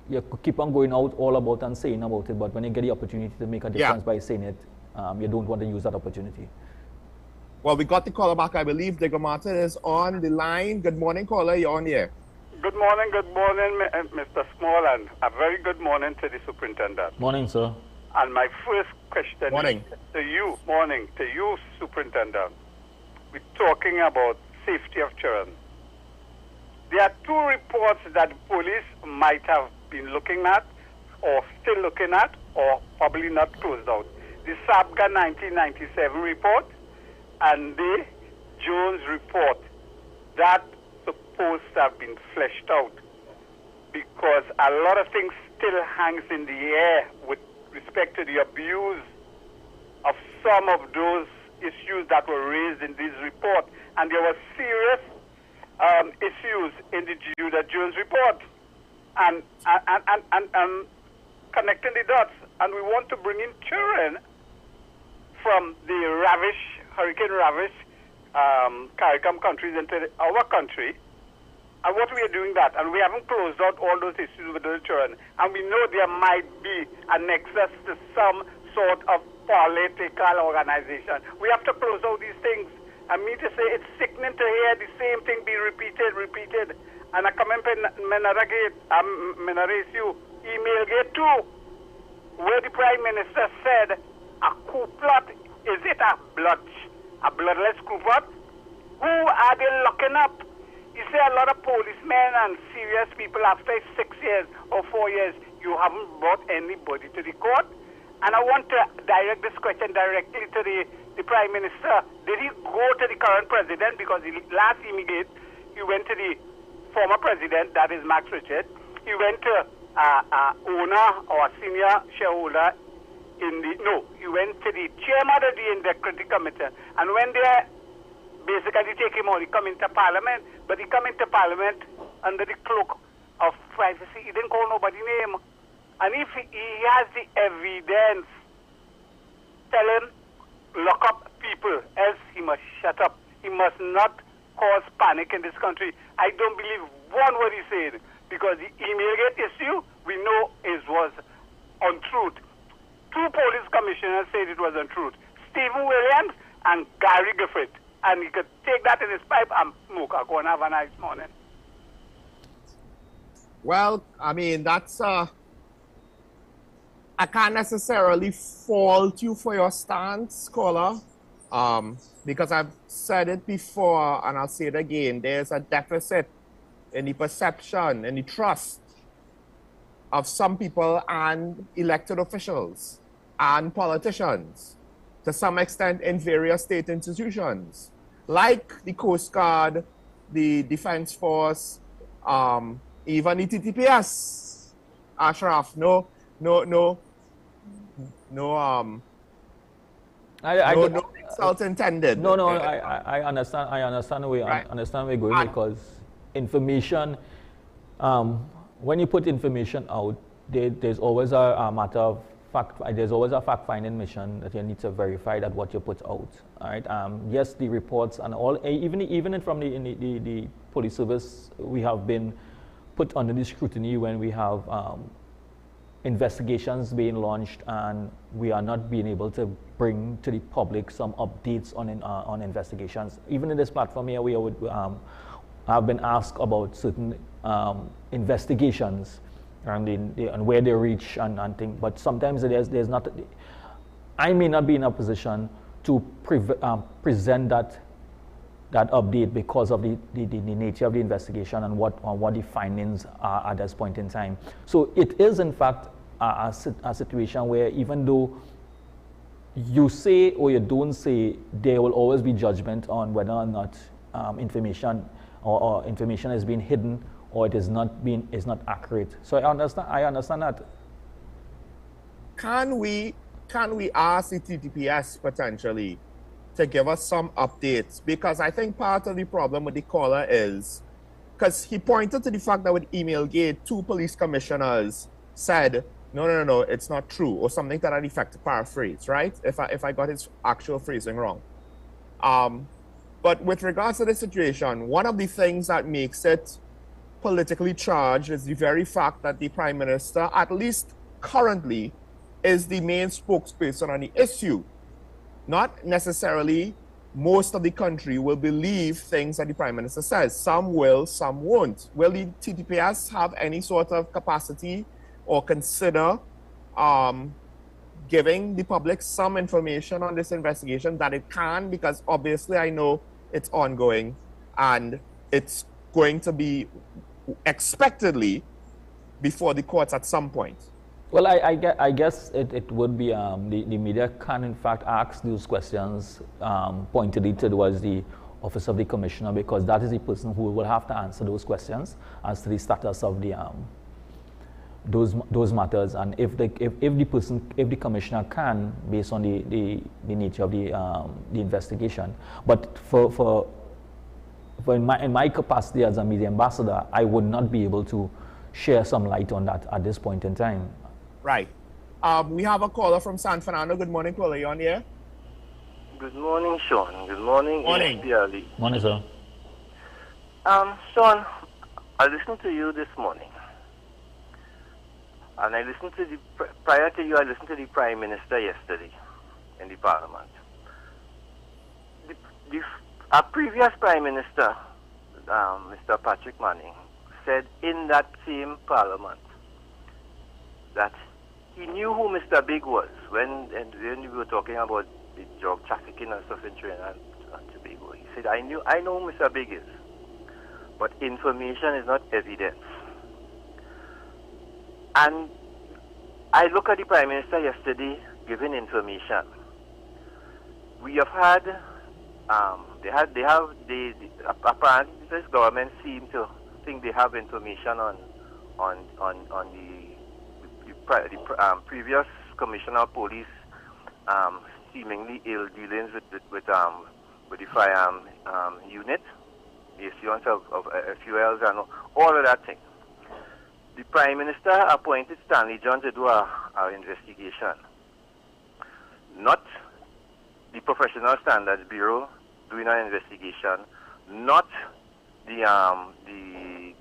You keep on going out all about and saying about it, but when you get the opportunity to make a difference by saying it, you don't want to use that opportunity. Well, we got the caller back. I believe Digger Martin is on the line. Good morning, caller. You're on here. Good morning, Mr. Small, and a very good morning to the superintendent. Morning, sir. And my first question morning. is to you, superintendent. We're talking about safety of children. There are two reports that the police might have been looking at, or still looking at, or probably not closed out. The SABGA 1997 report and the Jones report that supposed to have been fleshed out, because a lot of things still hangs in the air with respect to the abuse of some of those issues that were raised in this report, and there were serious issues in the Judah Jones report, and connecting the dots, and we want to bring in children from the hurricane-ravaged CARICOM countries into our country, and what we are doing that, and we haven't closed out all those issues with the children, and we know there might be a nexus to some sort of political organization. We have to close out these things. I mean to say, it's sickening to hear the same thing be repeated. And I come in Menarace email gate too, where the Prime Minister said a coup plot, is it a bloodless coup plot? Who are they locking up? You say a lot of policemen and serious people after 6 years or 4 years, you haven't brought anybody to the court. And I want to direct this question directly to the Prime Minister. Did he go to the current president? Because the last email he went to the former president, that is Max Richard. He went to owner or senior shareholder he went to the chairman of the Integrity Committee. And when they basically take him out, he come into Parliament, but he come into Parliament under the cloak of privacy. He didn't call nobody's name. And if he has the evidence, tell him, lock up people, else he must shut up. He must not cause panic in this country. I don't believe one word he said, because the emailgate issue, we know was untruth. Two police commissioners said it was untruth, Stephen Williams and Gary Griffith. And he could take that in his pipe and smoke. Go and have a nice morning. Well, I mean, that's I can't necessarily fault you for your stance, caller, because I've said it before and I'll say it again. There's a deficit in the perception and the trust of some people and elected officials and politicians, to some extent in various state institutions, like the Coast Guard, the Defense Force, even the TTPS. Ashraf, no insult intended. No, I understand. I understand where we're going, because information. When you put information out, there's always a matter of fact. There's always a fact-finding mission that you need to verify that what you put out. All right. Yes, the reports and all, even from the police service, we have been put under the scrutiny when we have investigations being launched, and we are not being able to bring to the public some updates on investigations. Even in this platform here, we would have been asked about certain investigations and where they reach and things. But sometimes there's not. I may not be in a position to present that update because of the nature of the investigation and what the findings are at this point in time. So it is in fact a situation where even though you say or you don't say, there will always be judgment on whether or not information or information is being hidden or it is not accurate. So I understand that. Can we ask the TTPS potentially to give us some updates? Because I think part of the problem with the caller is, because he pointed to the fact that with Emailgate, 2 police commissioners said no, it's not true, or something to that effect, to paraphrase, right? If I got his actual phrasing wrong. But with regards to the situation, one of the things that makes it politically charged is the very fact that the Prime Minister, at least currently, is the main spokesperson on the issue. Not necessarily most of the country will believe things that the Prime Minister says. Some will, some won't. Will the TTPS have any sort of capacity or consider giving the public some information on this investigation that it can? Because obviously I know it's ongoing and it's going to be expectedly before the courts at some point. Well, I guess it would be, the media can in fact ask those questions pointedly towards the Office of the Commissioner, because that is the person who will have to answer those questions as to the status of the those matters, and if the commissioner can, based on the nature of the investigation. But in my capacity as a media ambassador, I would not be able to share some light on that at this point in time. Right. We have a caller from San Fernando. Good morning, caller. You on here? Good morning, Sean. Good morning, Morning. Morning, sir. Sean, I listened to you this morning. And I listened to prior to you, I listened to the Prime Minister yesterday in the Parliament. Our previous Prime Minister, Mr. Patrick Manning, said in that same Parliament that he knew who Mr. Big was when we were talking about the drug trafficking and stuff in Trinidad and Tobago. He said, I know who Mr. Big is, but information is not evidence. And I look at the Prime Minister yesterday giving information. We have had, apparently this government seem to think they have information on the previous Commissioner of Police seemingly ill dealings with the firearm unit, the issuance of fuels and all of that thing. The Prime Minister appointed Stanley John to do our investigation, not the Professional Standards Bureau doing our investigation, not the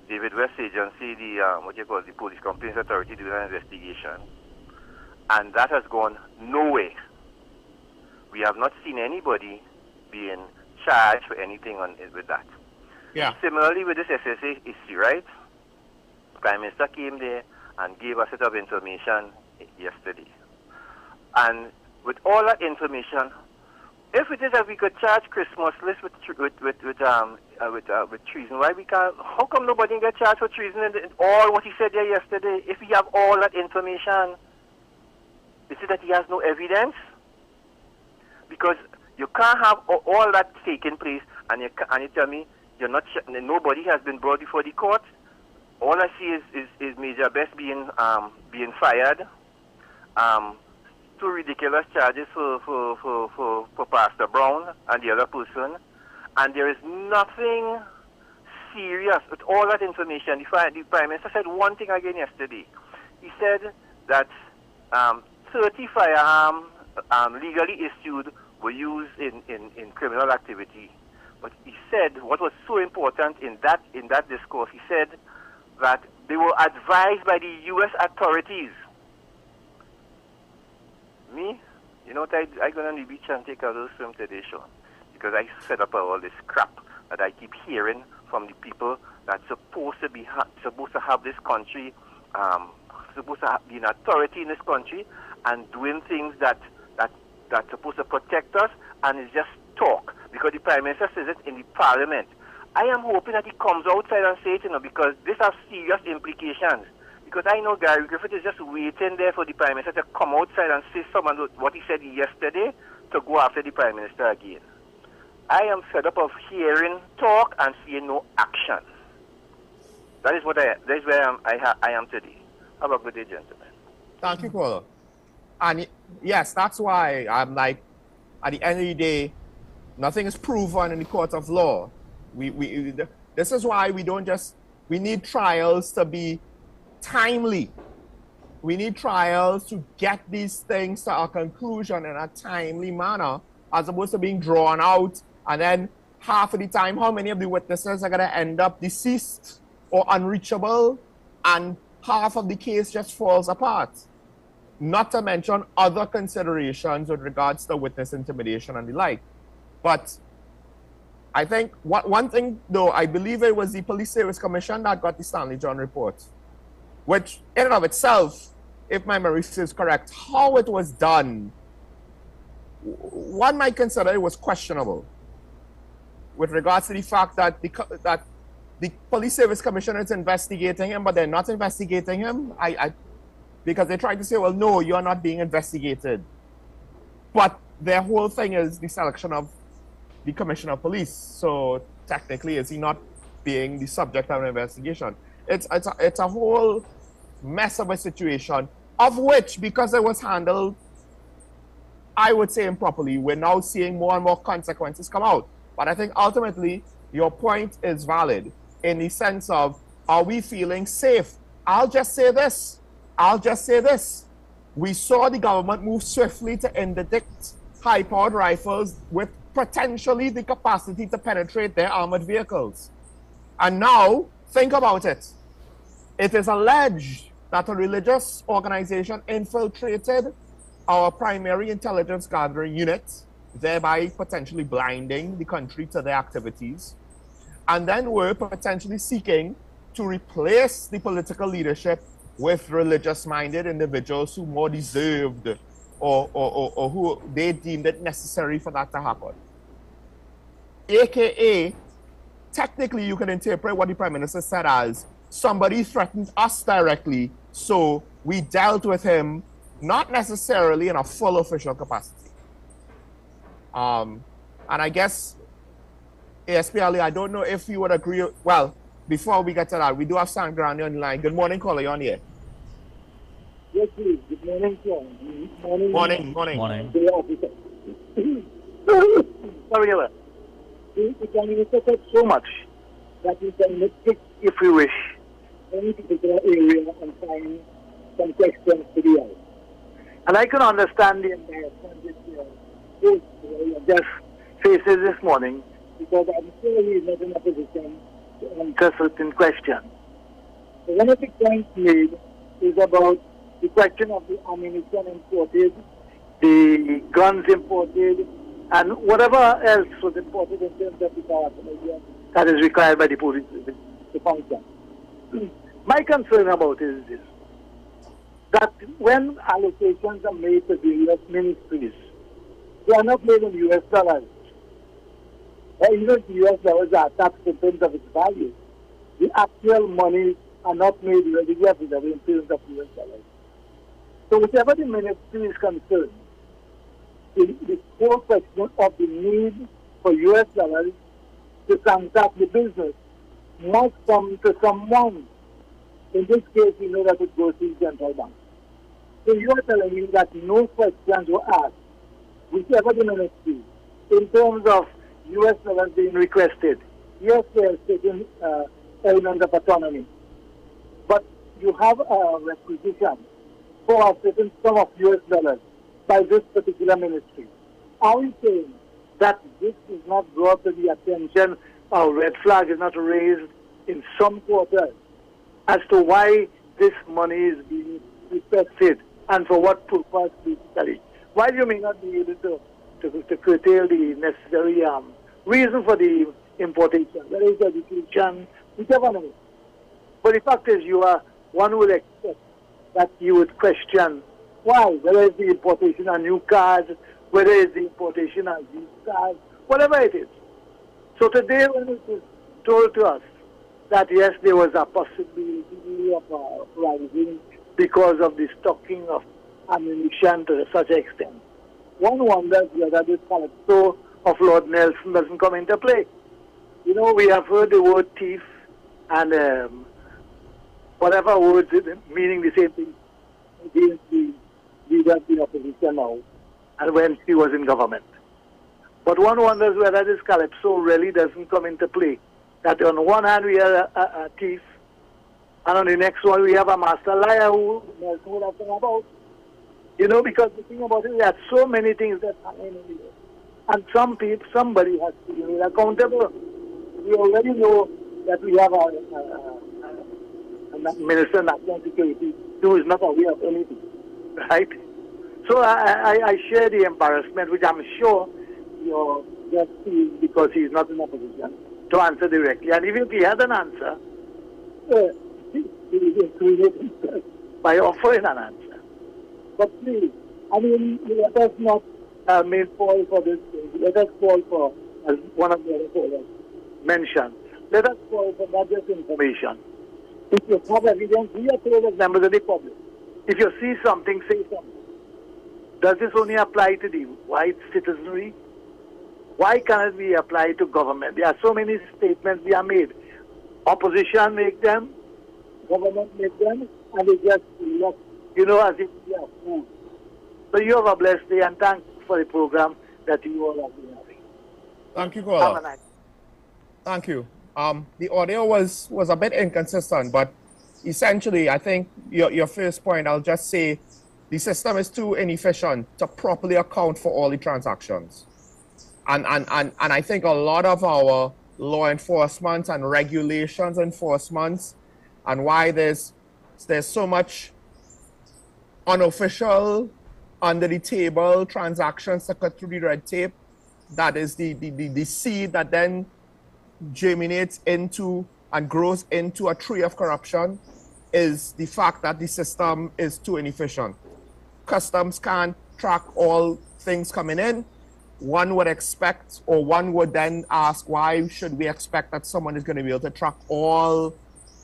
David West Agency, the Police Complaints Authority doing an investigation, and that has gone nowhere. We have not seen anybody being charged for anything with that. Yeah. Similarly with this SSA issue, right? Prime Minister came there and gave a set of information yesterday. And with all that information, if it is that we could charge Chris Muslis with treason, why we can't? How come nobody can get charged for treason in all what he said there yesterday? If we have all that information, is it that he has no evidence? Because you can't have all that taking place, and you tell me you're not. Nobody has been brought before the court. All I see is Major Best being fired. Two ridiculous charges for Pastor Brown and the other person, and there is nothing serious with all that information. The Prime Minister said one thing again yesterday. He said that 30 firearms legally issued were used in criminal activity. But he said what was so important in that discourse. He said that they were advised by the U.S. authorities. Me, you know what, I go on the beach and take a little swim today, Sean, because I set up all this crap that I keep hearing from the people that's supposed to have this country, supposed to be an authority in this country, and doing things that's supposed to protect us, and it's just talk, because the Prime Minister says it in the Parliament. I am hoping that he comes outside and says it, because this has serious implications. Because I know Gary Griffith is just waiting there for the Prime Minister to come outside and say some of what he said yesterday to go after the Prime Minister again. I am fed up of hearing talk and seeing no action. That is where I am today. Have a good day, gentlemen. Thank you, caller. And yes, that's why I'm like, at the end of the day, nothing is proven in the court of law. This is why we need trials to be timely. We need trials to get these things to a conclusion in a timely manner, as opposed to being drawn out, and then half of the time, how many of the witnesses are going to end up deceased or unreachable, and half of the case just falls apart. Not to mention other considerations with regards to witness intimidation and the like. But I think one thing, though, I believe it was the Police Service Commission that got the Stanley John report, which in and of itself, if my memory is correct, how it was done, one might consider it was questionable with regards to the fact that the Police Service Commission is investigating him, but they're not investigating him. Because they tried to say, well, no, you're not being investigated. But their whole thing is the selection of the Commissioner of Police. So technically, is he not being the subject of an investigation? It's a whole mess of a situation, of which, because it was handled, I would say, improperly, we're now seeing more and more consequences come out. But I think ultimately, your point is valid in the sense of, are we feeling safe? I'll just say this. We saw the government move swiftly to interdict high-powered rifles with potentially the capacity to penetrate their armored vehicles. And now, think about it. It is alleged that a religious organization infiltrated our primary intelligence gathering unit, thereby potentially blinding the country to their activities, and then were potentially seeking to replace the political leadership with religious-minded individuals who more deserved or who they deemed it necessary for that to happen. AKA, technically you can interpret what the Prime Minister said as, somebody threatened us directly, so we dealt with him, not necessarily in a full official capacity. And I guess, ASP Ali, I don't know if you would agree, well, before we get to that, we do have Sam Grandi on the line. Good morning, caller, you're on here. Yes, please. Good morning, sir. Morning. Sorry, Ella. The Prime Minister said so much that we can nitpick, if we wish, any particular area and find some questions to be asked. And I can understand the embarrassment this just faces this morning, because I'm sure he is not in a position to answer certain questions. So one of the points made is about the question of the ammunition imported, the guns imported, and whatever else was imported in terms of the paraphernalia that is required by the police to function. My concern about it is this, that when allocations are made to various ministries, they are not made in US dollars. Or even US dollars are taxed in terms of its value. The actual money are not made readily available in terms of US dollars. So whichever the ministry is concerned, the whole question of the need for US dollars to transact the business must come to someone. In this case, we know that it goes to the central bank. So you are telling me that no questions were asked, whichever the ministry, in terms of US dollars being requested. Yes, there are certain elements of autonomy, but you have a requisition for a certain sum of US dollars by this particular ministry. Are we saying that this is not brought to the attention, or red flag is not raised in some quarters as to why this money is being requested and for what purpose basically? While you may not be able to curtail the necessary reason for the importation, whether it's education, whichever it is. But the fact is, one would expect that you would question why, whether it's the importation of new cars, whether it's the importation of used cars, whatever it is. So today, when it was told to us that yes, there was a possibility of rising because of the stocking of ammunition to such an extent, one wonders whether this calypso of Lord Nelson doesn't come into play. You know, we have heard the word thief and whatever words meaning the same thing against the leader of the opposition now, and when she was in government. But one wonders whether this calypso really doesn't come into play. That on one hand we have a thief, And on the next one, we have a master liar who knows what I'm talking about. You know, because the thing about it, there are so many things that happen in the world. And somebody has to be accountable. We already know that we have a Minister of National Security who is not aware of anything, right? So I share the embarrassment, which I'm sure you're just feeling because he's not in a position to answer directly. And even if he had an answer, he will include it by offering an answer. But please, I mean, let us not fall for this thing. Let us fall for, as one of the other callers mentioned, let us fall for not just information. If you have evidence, we are told as members of the public. If you see something, say something. Does this only apply to the white citizenry? Why can't it be applied to government? There are so many statements we are made. Opposition make them, government make them, and they just look, you know, as if they are fools. So you have a blessed day, and thanks for the program that you all have been having. Thank you, caller. Have a nice day. Thank you. The audio was a bit inconsistent, but essentially, I think your first point, I'll just say, the system is too inefficient to properly account for all the transactions. And I think a lot of our law enforcement and regulations enforcements, and why there's so much unofficial, under the table transactions to cut through the red tape, that is the seed that then germinates into and grows into a tree of corruption, is the fact that the system is too inefficient. Customs can't track all things coming in. One would expect, or one would then ask, why should we expect that someone is going to be able to track all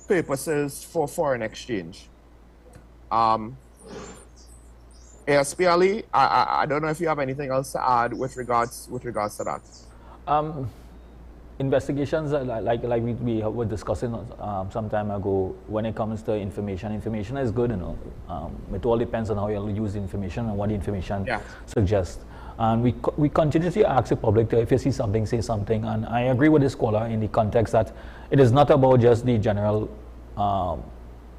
purposes for foreign exchange? ASP Ali, I don't know if you have anything else to add with regards to that. Investigations, like we were discussing some time ago, when it comes to information is good, you know. It all depends on how you use the information and what the information suggests. And we continuously ask the public to, if you see something, say something. And I agree with this caller in the context that it is not about just the general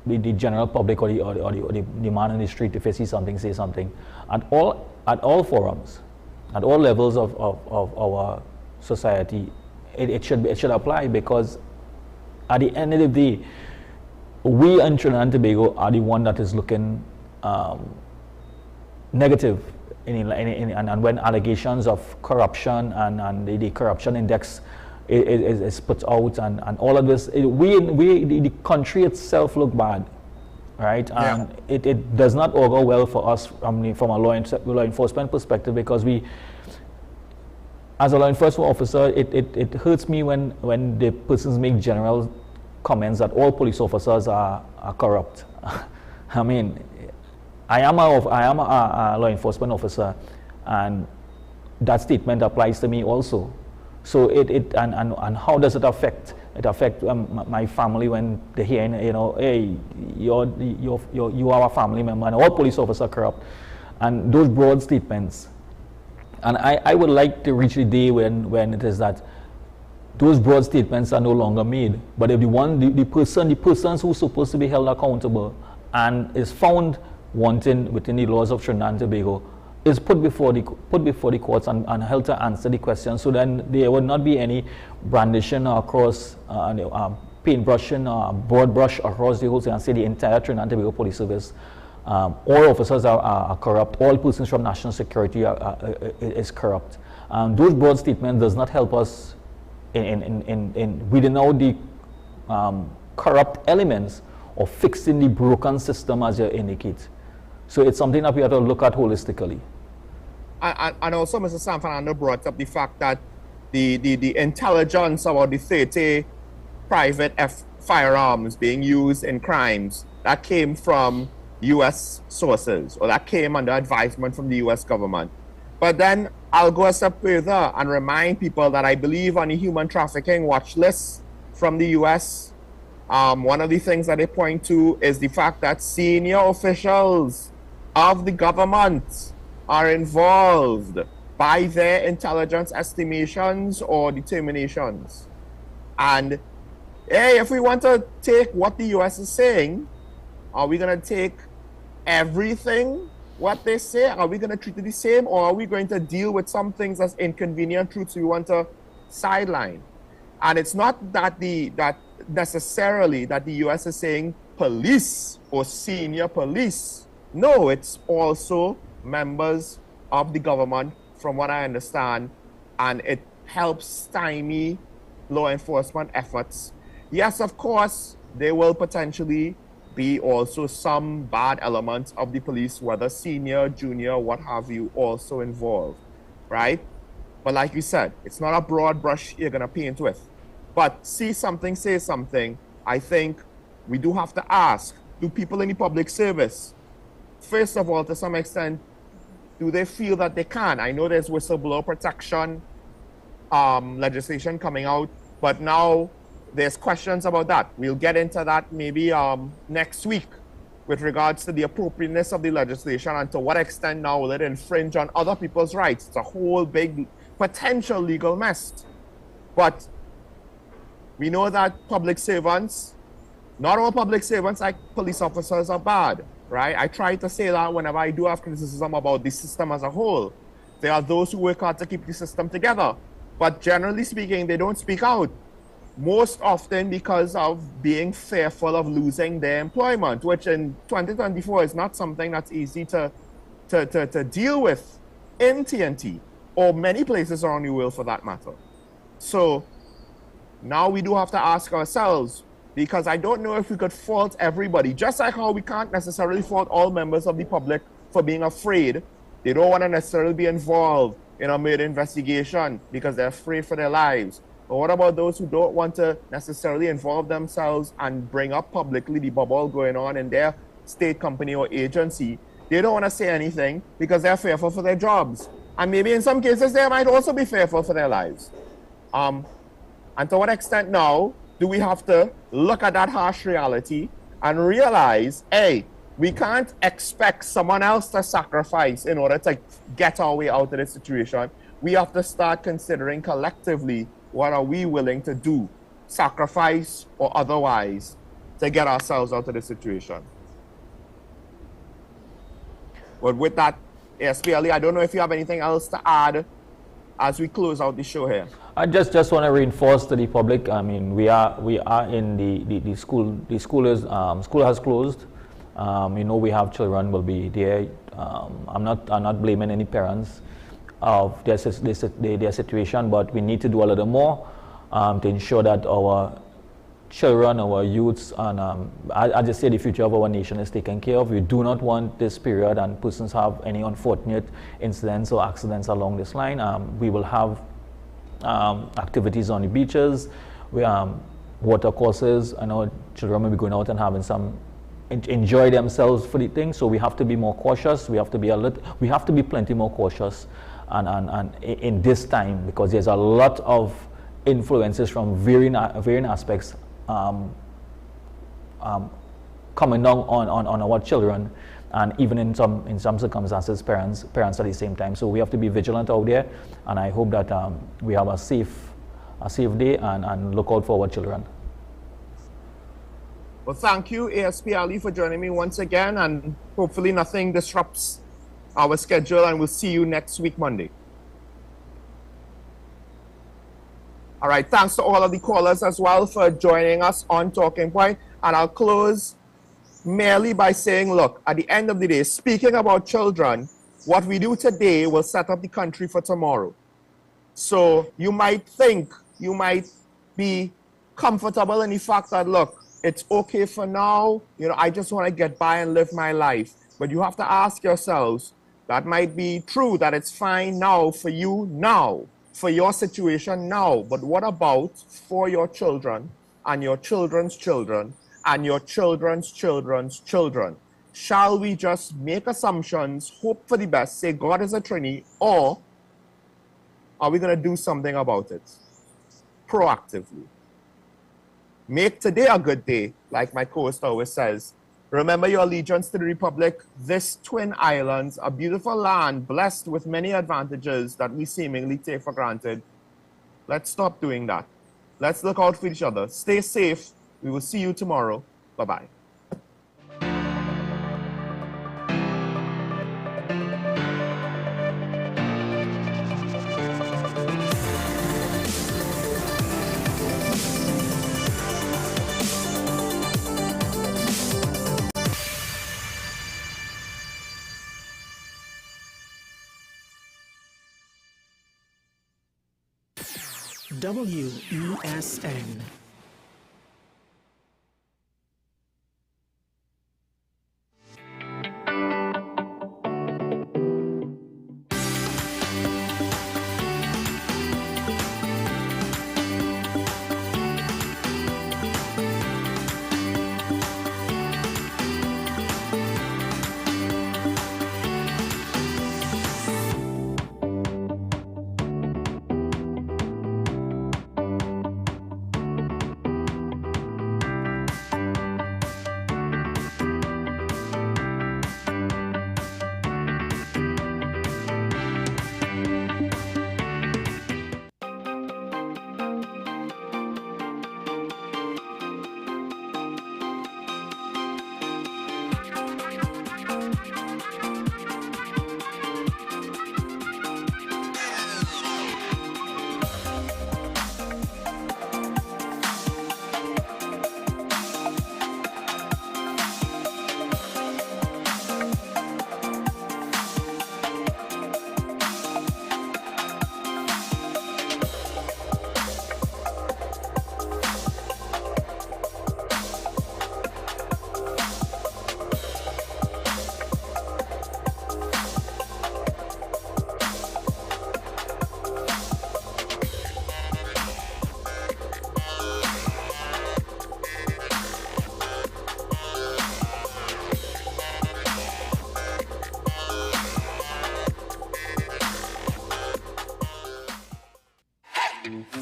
the general public or the man in the street. If you see something, say something. At all forums, at all levels of our society, it should apply, because at the end of the day, we in Trinidad and Tobago are the one that is looking negative and when allegations of corruption and the corruption index is put out and all of this, the country itself look bad, right? And it does not augur well for us from a law enforcement perspective, because we, as a law enforcement officer, it hurts me when the persons make general comments that all police officers are corrupt. I mean, I am a law enforcement officer, and that statement applies to me also. So and how does it affect? It affects my family when they hear, you know, hey, you are a family member, and all police officers are corrupt, and those broad statements. And I would like to reach the day when it is that those broad statements are no longer made, but if the persons who are supposed to be held accountable and is found wanting within the laws of Trinidad and Tobago is put before the courts and held to answer the questions. So then there would not be any brandishing across paintbrushing or broad brush across the whole thing and say the entire Trinidad and Tobago Police Service, all officers are corrupt, all persons from national security is corrupt. Those broad statements does not help us in weeding out the corrupt elements or fixing the broken system, as you indicate. So it's something that we have to look at holistically. And also, Mr. San Fernando brought up the fact that the intelligence about the 30 private firearms being used in crimes, that came from U.S. sources, or that came under advisement from the U.S. government. But then I'll go a step further and remind people that I believe on the human trafficking watch list from the U.S., one of the things that they point to is the fact that senior officials of the government are involved by their intelligence estimations or determinations. And hey, if we want to take what the US is saying, are we going to take everything what they say? Are we going to treat it the same, or are we going to deal with some things as inconvenient truths we want to sideline? And it's not that necessarily that the US is saying police or senior police. No, it's also members of the government, from what I understand, and it helps stymie law enforcement efforts. Yes, of course, there will potentially be also some bad elements of the police, whether senior, junior, what have you, also involved, right? But like you said, it's not a broad brush you're going to paint with. But see something, say something. I think we do have to ask, do people in the public service, first of all, to some extent, do they feel that they can? I know there's whistleblower protection legislation coming out, but now there's questions about that. We'll get into that maybe next week with regards to the appropriateness of the legislation and to what extent now will it infringe on other people's rights. It's a whole big potential legal mess. But we know that public servants, not all public servants like police officers are bad, right? I try to say that whenever I do have criticism about the system as a whole. There are those who work hard to keep the system together. But generally speaking, they don't speak out. Most often because of being fearful of losing their employment, which in 2024 is not something that's easy to deal with in TNT, or many places around the world for that matter. So now we do have to ask ourselves, because I don't know if we could fault everybody, just like how we can't necessarily fault all members of the public for being afraid. They don't want to necessarily be involved in a murder investigation because they're afraid for their lives. But what about those who don't want to necessarily involve themselves and bring up publicly the bubble going on in their state company or agency? They don't want to say anything because they're fearful for their jobs. And maybe in some cases, they might also be fearful for their lives. And to what extent now do we have to look at that harsh reality and realize, hey, we can't expect someone else to sacrifice in order to get our way out of this situation. We have to start considering collectively, what are we willing to do, sacrifice or otherwise, to get ourselves out of this situation? But with that, ASPLE, I don't know if you have anything else to add as we close out the show here. I just want to reinforce to the public. I mean, we are in the school. The school has closed. You know, we have children will be there. I'm not blaming any parents of their situation, but we need to do a little more to ensure that our children, our youths, and I just say the future of our nation is taken care of. We do not want this period and persons have any unfortunate incidents or accidents along this line. We will have activities on the beaches, water courses. I know children will be going out and having some enjoy themselves for the thing. So we have to be more cautious. We have to be we have to be plenty more cautious, and in this time, because there's a lot of influences from varying aspects coming down on our children, and even in some circumstances, parents at the same time. So we have to be vigilant out there, and I hope that we have a safe day and look out for our children. Well, thank you, ASPLE, for joining me once again, and hopefully nothing disrupts our schedule, and we'll see you next week, Monday. All right, thanks to all of the callers as well for joining us on Talking Point. And I'll close merely by saying, look, at the end of the day, speaking about children, what we do today will set up the country for tomorrow. So you might think, you might be comfortable in the fact that, look, it's okay for now, you know, I just want to get by and live my life. But you have to ask yourselves, that might be true, that it's fine now for you now, for your situation now, but what about for your children and your children's children and your children's children's children? Shall we just make assumptions, hope for the best, say God is a Trinity, or are we going to do something about it proactively? Make today a good day, like my co-host always says. Remember your allegiance to the Republic, this twin islands, a beautiful land blessed with many advantages that we seemingly take for granted. Let's stop doing that. Let's look out for each other. Stay safe. We will see you tomorrow. Bye-bye. WESN.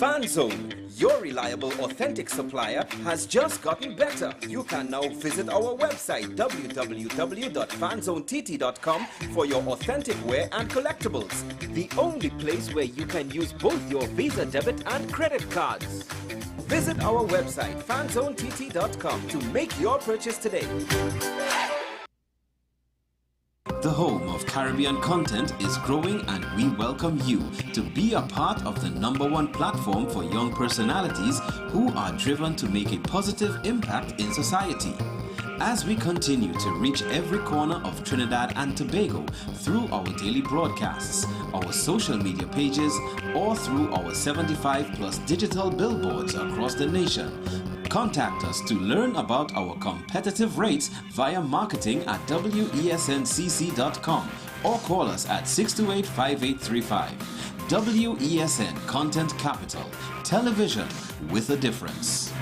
FanZone, your reliable, authentic supplier, has just gotten better. You can now visit our website www.fanzonett.com for your authentic wear and collectibles. The only place where you can use both your Visa debit and credit cards. Visit our website fanzonett.com to make your purchase today. The home of Caribbean content is growing, and we welcome you to be a part of the #1 platform for young personalities who are driven to make a positive impact in society. As we continue to reach every corner of Trinidad and Tobago through our daily broadcasts, our social media pages, or through our 75+ digital billboards across the nation, contact us to learn about our competitive rates via marketing at wesncc.com or call us at 628-5835. WESN Content Capital, television with a difference.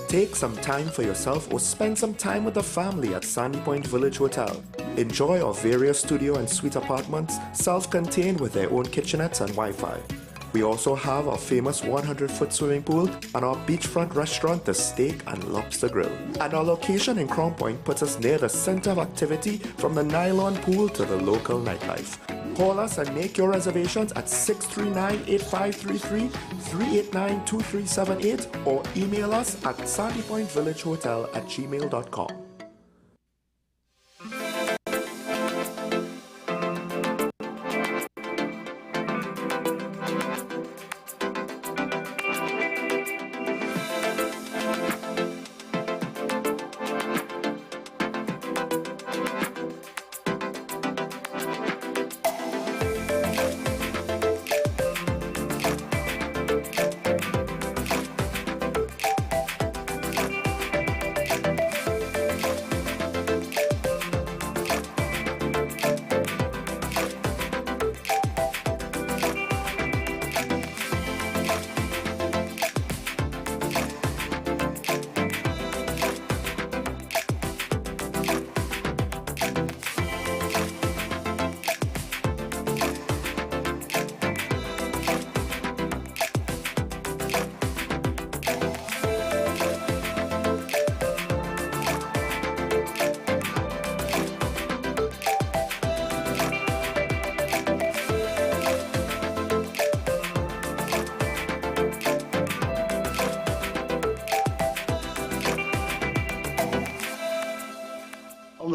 Take some time for yourself or spend some time with the family at Sandy Point Village Hotel. Enjoy our various studio and suite apartments, self-contained with their own kitchenettes and Wi-Fi. We also have our famous 100-foot swimming pool and our beachfront restaurant, the Steak and Lobster Grill. And our location in Crown Point puts us near the center of activity from the nylon pool to the local nightlife. Call us and make your reservations at 639-8533, 389-2378, or email us at sandypointvillagehotel@gmail.com.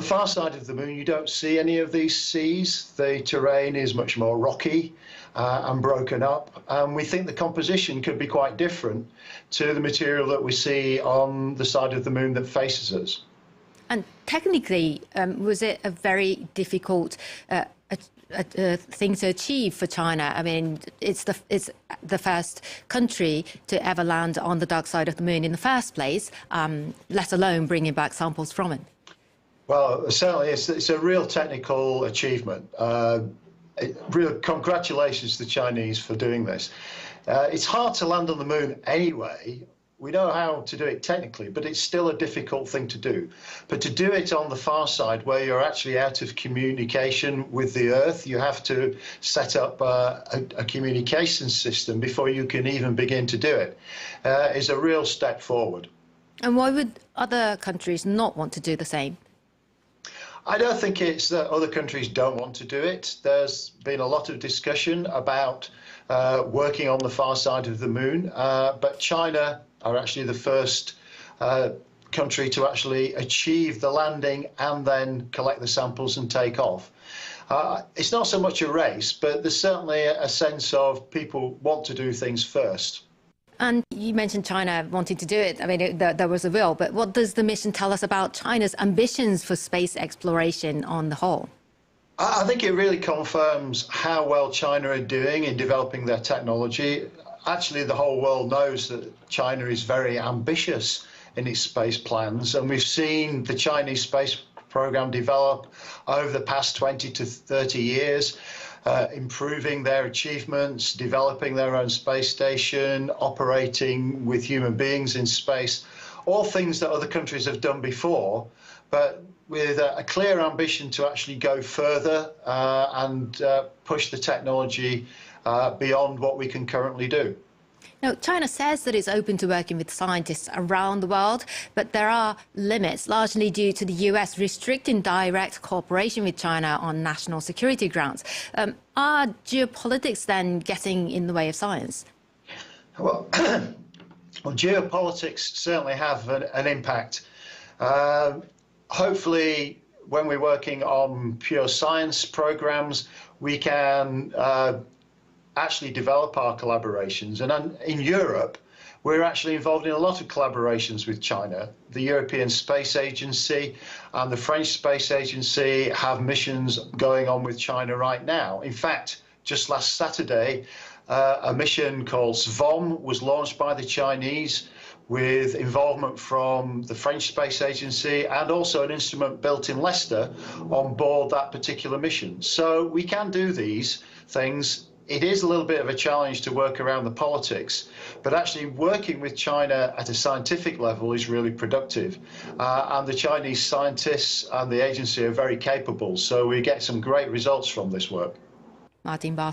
far side of the moon, you don't see any of these seas. The terrain is much more rocky and broken up. And we think the composition could be quite different to the material that we see on the side of the moon that faces us. And technically, was it a very difficult thing to achieve for China? I mean, it's the first country to ever land on the dark side of the moon in the first place, let alone bringing back samples from it. Well, certainly it's a real technical achievement. Real congratulations to the Chinese for doing this. It's hard to land on the moon anyway. We know how to do it technically, but it's still a difficult thing to do. But to do it on the far side, where you're actually out of communication with the Earth, you have to set up a communication system before you can even begin to do it, is a real step forward. And why would other countries not want to do the same? I don't think it's that other countries don't want to do it. There's been a lot of discussion about working on the far side of the moon, but China are actually the first country to actually achieve the landing and then collect the samples and take off. It's not so much a race, but there's certainly a sense of people want to do things first. And you mentioned China wanting to do it. I mean, there was a will, but what does the mission tell us about China's ambitions for space exploration on the whole? I think it really confirms how well China are doing in developing their technology. Actually, the whole world knows that China is very ambitious in its space plans, and we've seen the Chinese space program develop over the past 20 to 30 years, improving their achievements, developing their own space station, operating with human beings in space, all things that other countries have done before, but with a clear ambition to actually go further and push the technology beyond what we can currently do. Now, China says that it's open to working with scientists around the world, but there are limits, largely due to the US restricting direct cooperation with China on national security grounds. Are geopolitics then getting in the way of science? Well, geopolitics certainly have an impact. Hopefully, when we're working on pure science programs, we can actually develop our collaborations. And in Europe, we're actually involved in a lot of collaborations with China. The European Space Agency and the French Space Agency have missions going on with China right now. In fact, just last Saturday, a mission called SVOM was launched by the Chinese with involvement from the French Space Agency and also an instrument built in Leicester on board that particular mission. So we can do these things. It is a little bit of a challenge to work around the politics, but actually working with China at a scientific level is really productive. And the Chinese scientists and the agency are very capable, so we get some great results from this work. Martin Barr.